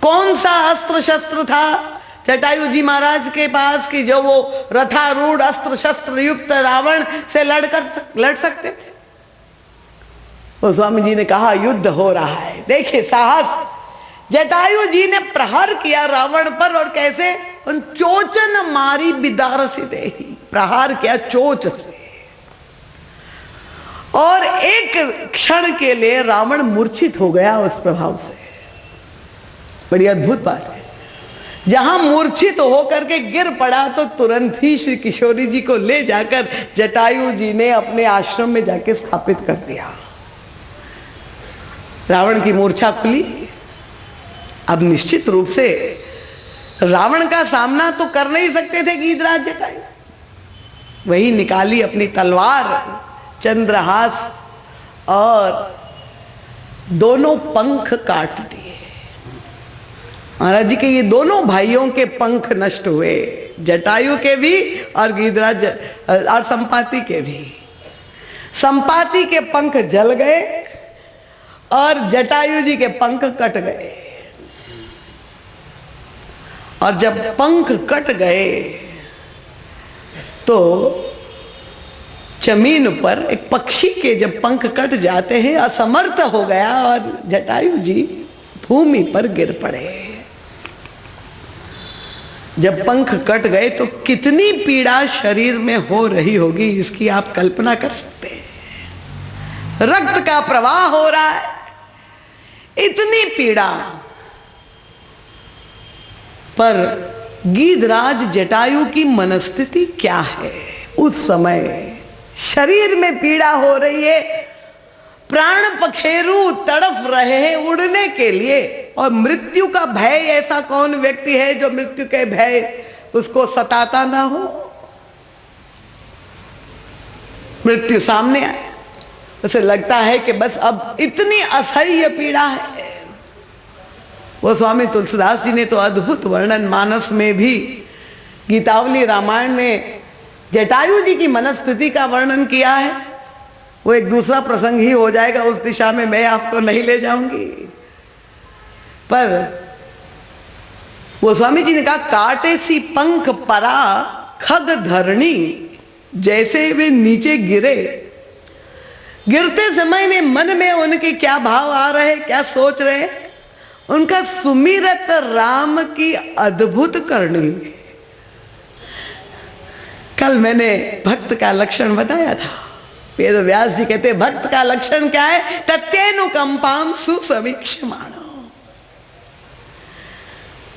कौन सा अस्त्र शस्त्र था जटायु जी महाराज के पास कि जो वो रथारूढ़ अस्त्र शस्त्र युक्त रावण से लड़ सकते थे? वो स्वामी जी ने कहा युद्ध हो रहा है। देखिए साहस, जटायु जी ने प्रहार किया रावण पर, और कैसे उन चोचन मारी बिदार से दे, प्रहार किया चोच से, और एक क्षण के लिए रावण मूर्छित हो गया उस प्रभाव से। बड़ी अद्भुत बात है। जहां मूर्छित होकर के गिर पड़ा तो तुरंत ही श्री किशोरी जी को ले जाकर जटायु जी ने अपने आश्रम में जाके स्थापित कर दिया। रावण की मूर्छा खुली। अब निश्चित रूप से रावण का सामना तो कर नहीं सकते थे गीधराज जटायु, वही निकाली अपनी तलवार, चंद्रहास, और दोनों पंख काट दिए। महाराज जी के ये दोनों भाइयों के पंख नष्ट हुए, जटायु के भी और गीधराज और संपाति के भी। संपाति के पंख जल गए और जटायु जी के पंख कट गए। और जब पंख कट गए तो जमीन पर एक पक्षी के जब पंख कट जाते हैं, असमर्थ हो गया और जटायु जी भूमि पर गिर पड़े। जब पंख कट गए तो कितनी पीड़ा शरीर में हो रही होगी, इसकी आप कल्पना कर सकते हैं। रक्त का प्रवाह हो रहा है, इतनी पीड़ा। पर गीधराज जटायु की मनस्थिति क्या है उस समय? शरीर में पीड़ा हो रही है, प्राण पखेरु तड़फ रहे हैं उड़ने के लिए, और मृत्यु का भय, ऐसा कौन व्यक्ति है जो मृत्यु के भय उसको सताता ना हो? मृत्यु सामने आए, उसे लगता है कि बस अब इतनी असह्य पीड़ा है। वो स्वामी तुलसीदास जी ने तो अद्भुत वर्णन मानस में भी, गीतावली रामायण में जटायु जी की मनस्थिति का वर्णन किया है। वो एक दूसरा प्रसंग ही हो जाएगा, उस दिशा में मैं आपको नहीं ले जाऊंगी। पर वो स्वामी जी ने कहा, काटे सी पंख परा खग धरणी, जैसे वे नीचे गिरे, गिरते समय में मन में उनके क्या भाव आ रहे, क्या सोच रहे? उनका सुमिरत राम की अद्भुत करनी। कल मैंने भक्त का लक्षण बताया था। वेद व्यास जी कहते भक्त का लक्षण क्या है? तत्यनुकंपाम सुसमीक्षमाणो।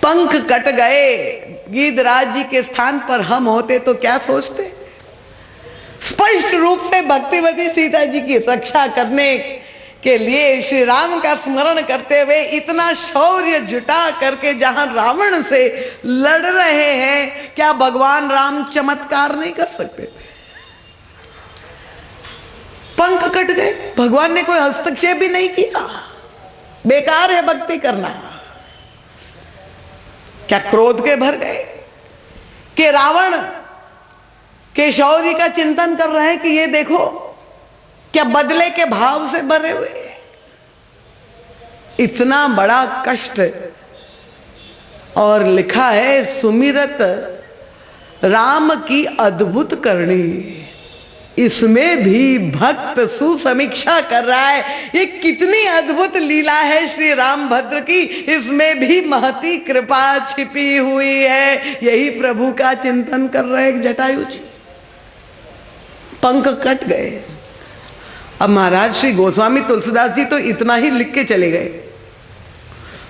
पंख कट गए, गीधराज जी के स्थान पर हम होते तो क्या सोचते? स्पष्ट रूप से भक्तिवती सीता जी की रक्षा करने के लिए श्री राम का स्मरण करते हुए इतना शौर्य जुटा करके जहां रावण से लड़ रहे हैं, क्या भगवान राम चमत्कार नहीं कर सकते? पंख कट गए, भगवान ने कोई हस्तक्षेप भी नहीं किया। बेकार है भक्ति करना। क्या क्रोध के भर गए कि रावण केशव जी का चिंतन कर रहे हैं कि ये देखो क्या बदले के भाव से भरे हुए, इतना बड़ा कष्ट। और लिखा है सुमिरत राम की अद्भुत करनी, इसमें भी भक्त सुसमीक्षा कर रहा है, ये कितनी अद्भुत लीला है श्री रामभद्र की, इसमें भी महती कृपा छिपी हुई है। यही प्रभु का चिंतन कर रहे जटायु जी। पंख कट गए। अब महाराज श्री गोस्वामी तुलसीदास जी तो इतना ही लिख के चले गए,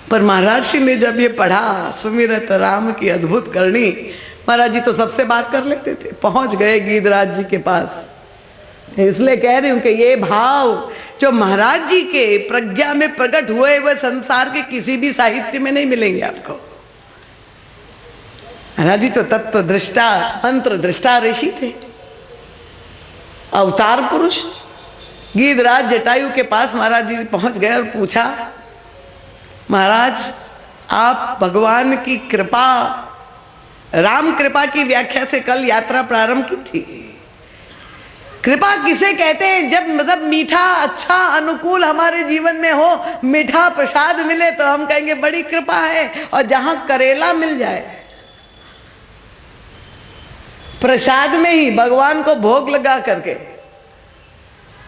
पर महाराज श्री ने जब ये पढ़ा सुमिरत राम की अद्भुत करनी, महाराज जी तो सबसे बात कर लेते थे, पहुंच गए गीधराज जी के पास। इसलिए कह रही हूं कि ये भाव जो महाराज जी के प्रज्ञा में प्रकट हुए वह संसार के किसी भी साहित्य में नहीं मिलेंगे आपको। महाराज जी तो तत्व दृष्टा मंत्र दृष्टा ऋषि थे, अवतार पुरुष। गीधराज जटायु के पास महाराज जी पहुंच गए और पूछा, महाराज आप भगवान की कृपा, राम कृपा की व्याख्या से कल यात्रा प्रारंभ की थी। कृपा किसे कहते हैं? जब मतलब मीठा अच्छा अनुकूल हमारे जीवन में हो, मीठा प्रसाद मिले तो हम कहेंगे बड़ी कृपा है। और जहां करेला मिल जाए प्रसाद में ही भगवान को भोग लगा करके,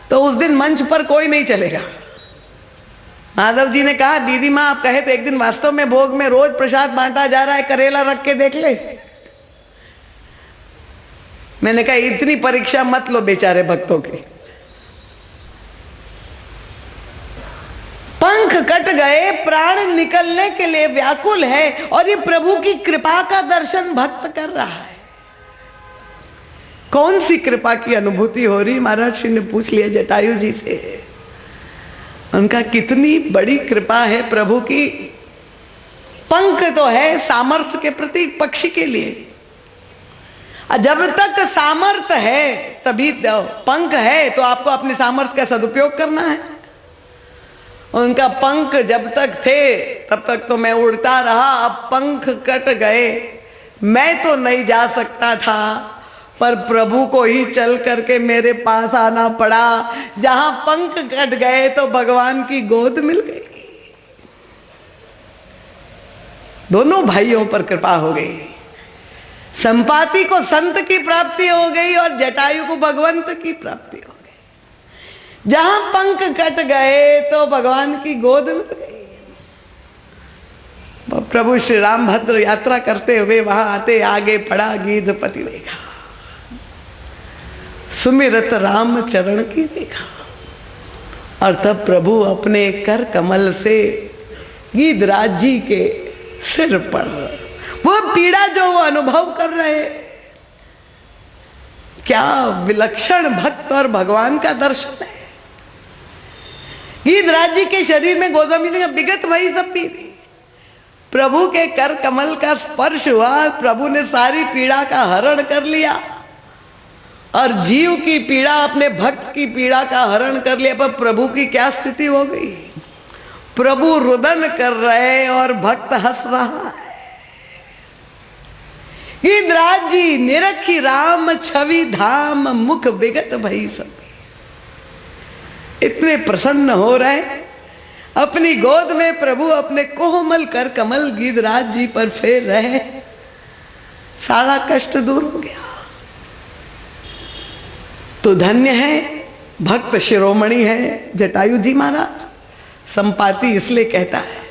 तो उस दिन मंच पर कोई नहीं चलेगा। माधव जी ने कहा दीदी माँ आप कहे तो एक दिन वास्तव में भोग में रोज प्रसाद बांटा जा रहा है, करेला रख के देख ले। मैंने कहा इतनी परीक्षा मत लो बेचारे भक्तों की। पंख कट गए, प्राण निकलने के लिए व्याकुल है, और ये प्रभु की कृपा का दर्शन भक्त कर रहा है। कौन सी कृपा की अनुभूति हो रही? महाराज श्री ने पूछ लिया जटायु जी से। उनका कितनी बड़ी कृपा है प्रभु की। पंख तो है सामर्थ्य के प्रतीक, पक्षी के लिए। जब तक सामर्थ्य है तभी पंख है, तो आपको अपने सामर्थ्य का सदुपयोग करना है। उनका पंख जब तक थे तब तक तो मैं उड़ता रहा, अब पंख कट गए, मैं तो नहीं जा सकता था, पर प्रभु को ही चल करके मेरे पास आना पड़ा। जहां पंख कट गए तो भगवान की गोद मिल गई। दोनों भाइयों पर कृपा हो गई। संपाति को संत की प्राप्ति हो गई और जटायु को भगवंत की प्राप्ति हो गई। जहां पंख कट गए तो भगवान की गोद मिल गई। प्रभु श्री रामभद्र यात्रा करते हुए वहां आते आगे पड़ा गीधपति देखा, सुमिरत राम चरण की देखा, और तब प्रभु अपने कर कमल से गीधराज जी के सिर पर वो पीड़ा जो वो अनुभव कर रहे, क्या विलक्षण भक्त और भगवान का दर्शन है। गीधराज जी के शरीर में गोस्वामी जी का विगत वही सब भी थी। प्रभु के कर कमल का स्पर्श हुआ, प्रभु ने सारी पीड़ा का हरण कर लिया, और जीव की पीड़ा अपने भक्त की पीड़ा का हरण कर लिया। पर प्रभु की क्या स्थिति हो गई? प्रभु रुदन कर रहे और भक्त हंस रहा है। गीधराज जी निरखी राम छवि धाम, मुख विगत भई सब। इतने प्रसन्न हो रहे, अपनी गोद में प्रभु अपने कोमल कर कमल गीधराज जी पर फेर रहे, सारा कष्ट दूर हो गया। तो धन्य है, भक्त शिरोमणि है जटायु जी महाराज। संपाति इसलिए कहता है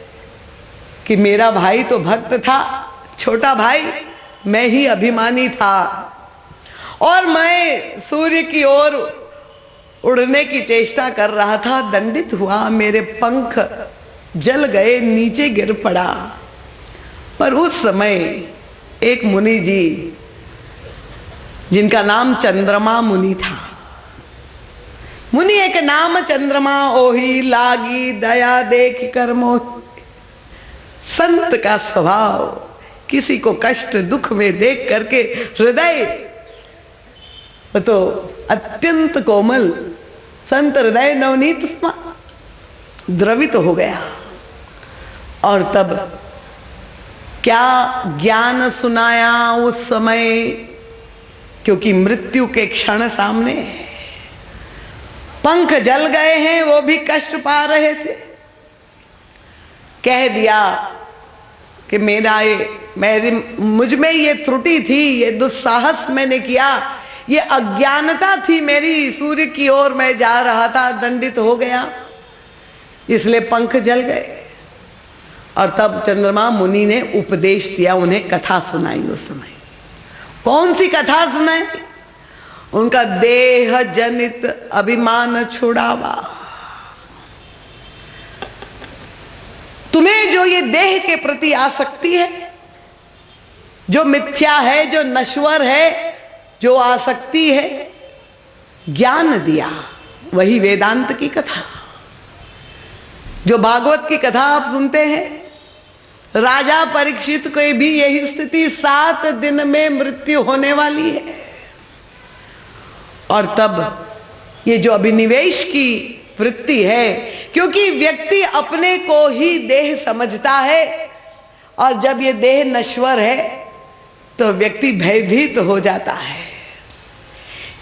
कि मेरा भाई तो भक्त था, छोटा भाई, मैं ही अभिमानी था, और मैं सूर्य की ओर उड़ने की चेष्टा कर रहा था, दंडित हुआ, मेरे पंख जल गए, नीचे गिर पड़ा। पर उस समय एक मुनि जी जिनका नाम चंद्रमा मुनि था, मुनि एक नाम चंद्रमा ओही लागी दया देख कर मोह। संत का स्वभाव किसी को कष्ट दुख में देख करके हृदय तो अत्यंत कोमल, संत हृदय नवनीत द्रवित हो गया। और तब क्या ज्ञान सुनाया उस समय क्योंकि मृत्यु के क्षण सामने है। पंख जल गए हैं, वो भी कष्ट पा रहे थे। कह दिया कि मुझ में ये त्रुटि थी, ये दुस्साहस मैंने किया, ये अज्ञानता थी मेरी, सूर्य की ओर मैं जा रहा था, दंडित हो गया, इसलिए पंख जल गए। और तब चंद्रमा मुनि ने उपदेश दिया, उन्हें कथा सुनाई। उस समय कौन सी कथा सुनाई? उनका देह जनित अभिमान छुड़ावा। तुम्हें जो ये देह के प्रति आसक्ति है, जो मिथ्या है, जो नश्वर है, जो आसक्ति है, ज्ञान दिया। वही वेदांत की कथा, जो भागवत की कथा आप सुनते हैं। राजा परीक्षित को भी यही स्थिति, 7 दिन में मृत्यु होने वाली है। और तब ये जो अभिनिवेश की वृत्ति है, क्योंकि व्यक्ति अपने को ही देह समझता है, और जब ये देह नश्वर है तो व्यक्ति भयभीत हो जाता है,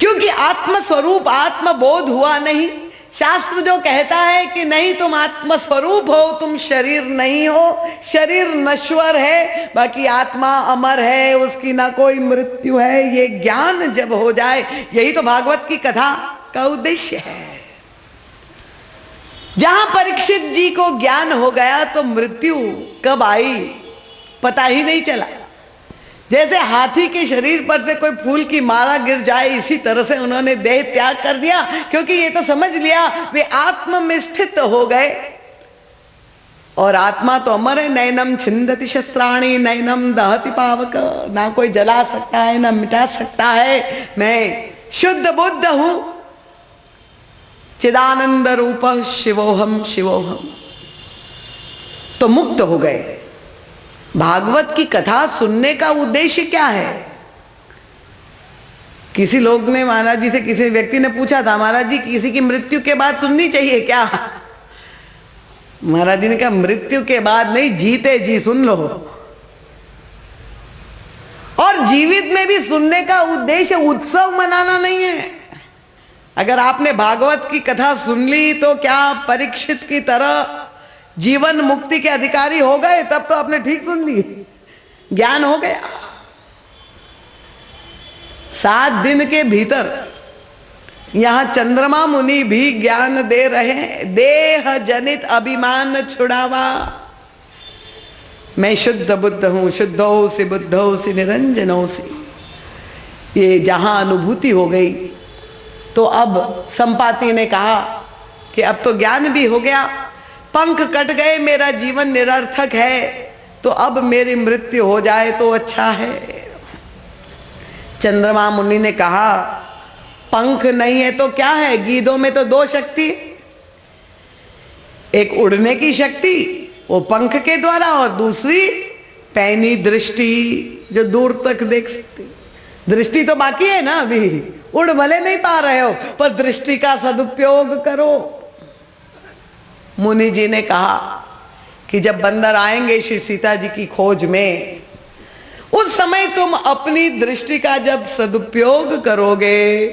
क्योंकि आत्मस्वरूप आत्मबोध हुआ नहीं। शास्त्र जो कहता है कि नहीं, तुम आत्मस्वरूप हो, तुम शरीर नहीं हो, शरीर नश्वर है, बाकी आत्मा अमर है, उसकी ना कोई मृत्यु है, ये ज्ञान जब हो जाए, यही तो भागवत की कथा का उद्देश्य है। जहां परीक्षित जी को ज्ञान हो गया तो मृत्यु कब आई पता ही नहीं चला। जैसे हाथी के शरीर पर से कोई फूल की माला गिर जाए, इसी तरह से उन्होंने देह त्याग कर दिया, क्योंकि ये तो समझ लिया वे आत्मा में स्थित हो गए। और आत्मा तो अमर है, नैनम छिंदति शस्त्राणी नैनम दहति पावक, ना कोई जला सकता है ना मिटा सकता है। मैं शुद्ध बुद्ध हूं, चिदानंद रूप शिवोहम शिवोहम, तो मुक्त हो गए। भागवत की कथा सुनने का उद्देश्य क्या है? किसी लोग ने महाराज जी से, किसी व्यक्ति ने पूछा था, महाराज जी किसी की मृत्यु के बाद सुननी चाहिए क्या? महाराज जी ने कहा मृत्यु के बाद नहीं, जीते जी सुन लो। और जीवित में भी सुनने का उद्देश्य उत्सव मनाना नहीं है। अगर आपने भागवत की कथा सुन ली तो क्या परीक्षित की तरह जीवन मुक्ति के अधिकारी हो गए? तब तो आपने ठीक सुन ली, ज्ञान हो गया। 7 दिन के भीतर यहां चंद्रमा मुनि भी ज्ञान दे रहे हैं। देह जनित अभिमान छुड़ावा, मैं शुद्ध बुद्ध हूं, शुद्धो से बुद्धो से निरंजनो से, ये जहां अनुभूति हो गई तो अब संपाति ने कहा कि अब तो ज्ञान भी हो गया, पंख कट गए, मेरा जीवन निरर्थक है, तो अब मेरी मृत्यु हो जाए तो अच्छा है। चंद्रमा मुनि ने कहा पंख नहीं है तो क्या है? गीदों में तो 2 शक्ति, एक उड़ने की शक्ति वो पंख के द्वारा, और दूसरी पैनी दृष्टि जो दूर तक देख सकती। दृष्टि तो बाकी है ना, अभी उड़ भले नहीं पा रहे हो पर दृष्टि का सदुपयोग करो। मुनि जी ने कहा कि जब बंदर आएंगे श्री सीता जी की खोज में, उस समय तुम अपनी दृष्टि का जब सदुपयोग करोगे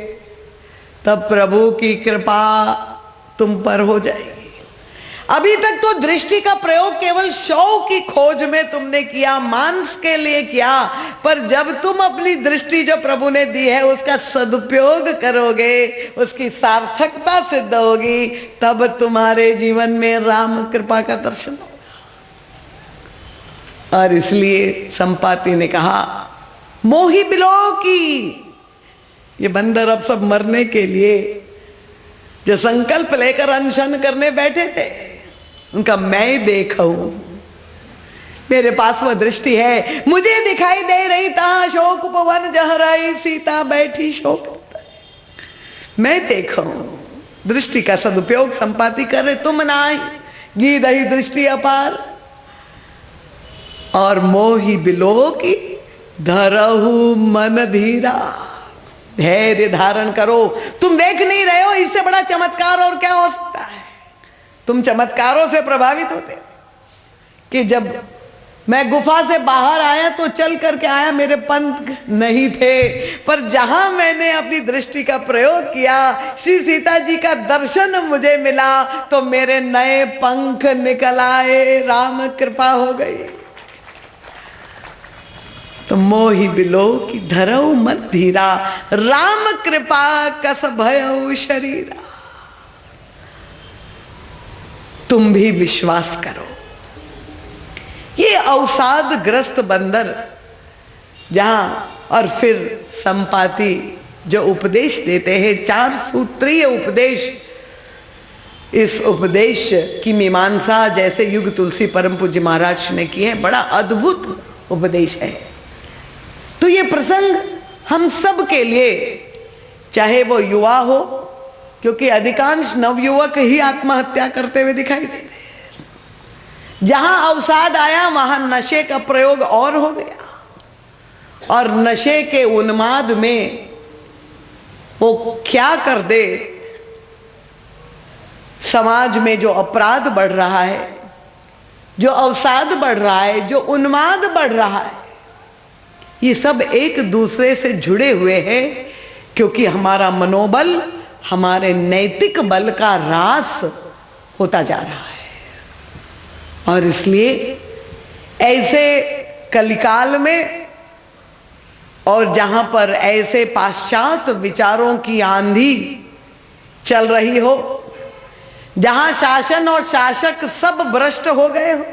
तब प्रभु की कृपा तुम पर हो जाएगी। अभी तक तो दृष्टि का प्रयोग केवल शव की खोज में तुमने किया, मांस के लिए किया, पर जब तुम अपनी दृष्टि जो प्रभु ने दी है उसका सदुपयोग करोगे, उसकी सार्थकता सिद्ध होगी, तब तुम्हारे जीवन में राम कृपा का दर्शन होगा। और इसलिए संपाति ने कहा मोहि बिलो की, ये बंदर अब सब मरने के लिए जो संकल्प लेकर अनशन करने बैठे थे, उनका मैं देखूं, मेरे पास वह दृष्टि है, मुझे दिखाई दे रही तहां शोक उपवन जहराई सीता बैठी शोक, मैं देखूं। दृष्टि का सदुपयोग संपाति कर रहे, तुम ना गी दही दृष्टि अपार। और मोहि बिलो की धरहु मन धीरा, धैर्य धारण करो। तुम देख नहीं रहे हो, इससे बड़ा चमत्कार और क्या हो सकता है? तुम चमत्कारों से प्रभावित होते कि जब मैं गुफा से बाहर आया तो चल करके आया, मेरे पंख नहीं थे, पर जहां मैंने अपनी दृष्टि का प्रयोग किया, श्री सीता जी का दर्शन मुझे मिला, तो मेरे नए पंख निकल आए, राम कृपा हो गई। तो मोहि बिलो की धरऊ मन धीरा, राम कृपा कस भयऊ शरीरा। तुम भी विश्वास करो। ये अवसाद ग्रस्त बंदर जहां, और फिर संपाति जो उपदेश देते हैं, 4 सूत्रीय उपदेश, इस उपदेश की मीमांसा जैसे युग तुलसी परम पूज्य महाराज ने की है, बड़ा अद्भुत उपदेश है। तो ये प्रसंग हम सब के लिए, चाहे वो युवा हो, क्योंकि अधिकांश नवयुवक ही आत्महत्या करते हुए दिखाई देते हैं। जहां अवसाद आया वहां नशे का प्रयोग और हो गया, और नशे के उन्माद में वो क्या कर दे, समाज में जो अपराध बढ़ रहा है, जो अवसाद बढ़ रहा है, जो उन्माद बढ़ रहा है, ये सब एक दूसरे से जुड़े हुए हैं, क्योंकि हमारा मनोबल, हमारे नैतिक बल का ह्रास होता जा रहा है। और इसलिए ऐसे कलिकाल में, और जहां पर ऐसे पाश्चात्य विचारों की आंधी चल रही हो, जहां शासन और शासक सब भ्रष्ट हो गए हो,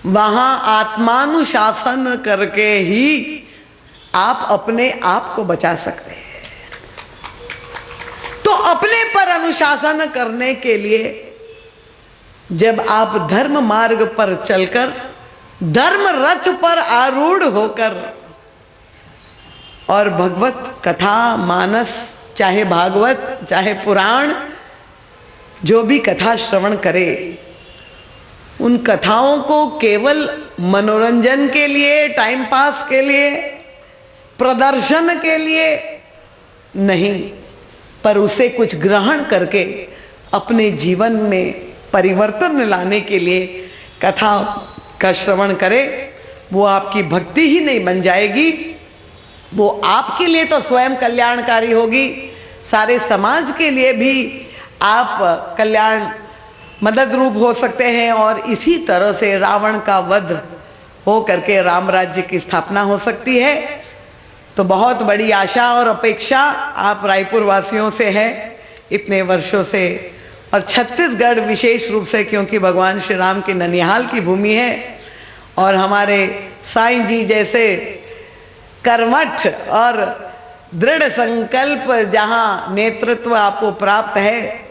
वहां आत्मानुशासन करके ही आप अपने आप को बचा सकते हैं। तो अपने पर अनुशासन करने के लिए जब आप धर्म मार्ग पर चलकर, धर्म रथ पर आरूढ़ होकर, और भगवत कथा मानस, चाहे भागवत चाहे पुराण, जो भी कथा श्रवण करे, उन कथाओं को केवल मनोरंजन के लिए, टाइम पास के लिए, प्रदर्शन के लिए नहीं, पर उसे कुछ ग्रहण करके अपने जीवन में परिवर्तन लाने के लिए कथा का श्रवण करे। वो आपकी भक्ति ही नहीं बन जाएगी, वो आपके लिए तो स्वयं कल्याणकारी होगी, सारे समाज के लिए भी आप कल्याण मदद रूप हो सकते हैं, और इसी तरह से रावण का वध हो करके राम राज्य की स्थापना हो सकती है। तो बहुत बड़ी आशा और अपेक्षा आप रायपुर वासियों से है इतने वर्षों से, और छत्तीसगढ़ विशेष रूप से, क्योंकि भगवान श्री राम के ननिहाल की भूमि है, और हमारे साईं जी जैसे कर्मठ और दृढ़ संकल्प जहां नेतृत्व आपको प्राप्त है,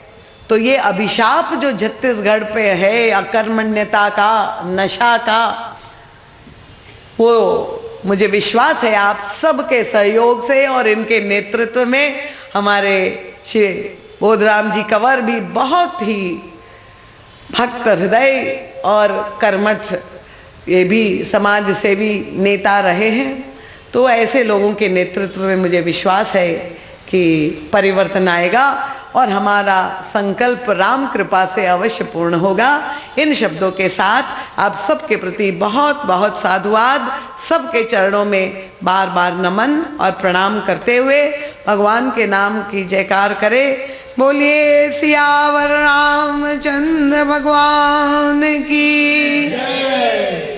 तो ये अभिशाप जो छत्तीसगढ़ पे है अकर्मण्यता का, नशा का, वो मुझे विश्वास है आप सबके सहयोग से और इनके नेतृत्व में हमारे श्री बोधराम जी कंवर भी बहुत ही भक्त हृदय और कर्मठ, ये भी समाज सेवी नेता रहे हैं। तो ऐसे लोगों के नेतृत्व में मुझे विश्वास है कि परिवर्तन आएगा, और हमारा संकल्प राम कृपा से अवश्य पूर्ण होगा। इन शब्दों के साथ आप सबके प्रति बहुत बहुत साधुवाद, सबके चरणों में बार बार नमन और प्रणाम करते हुए भगवान के नाम की जयकार करे। बोलिए सियावर रामचंद्र भगवान की जय।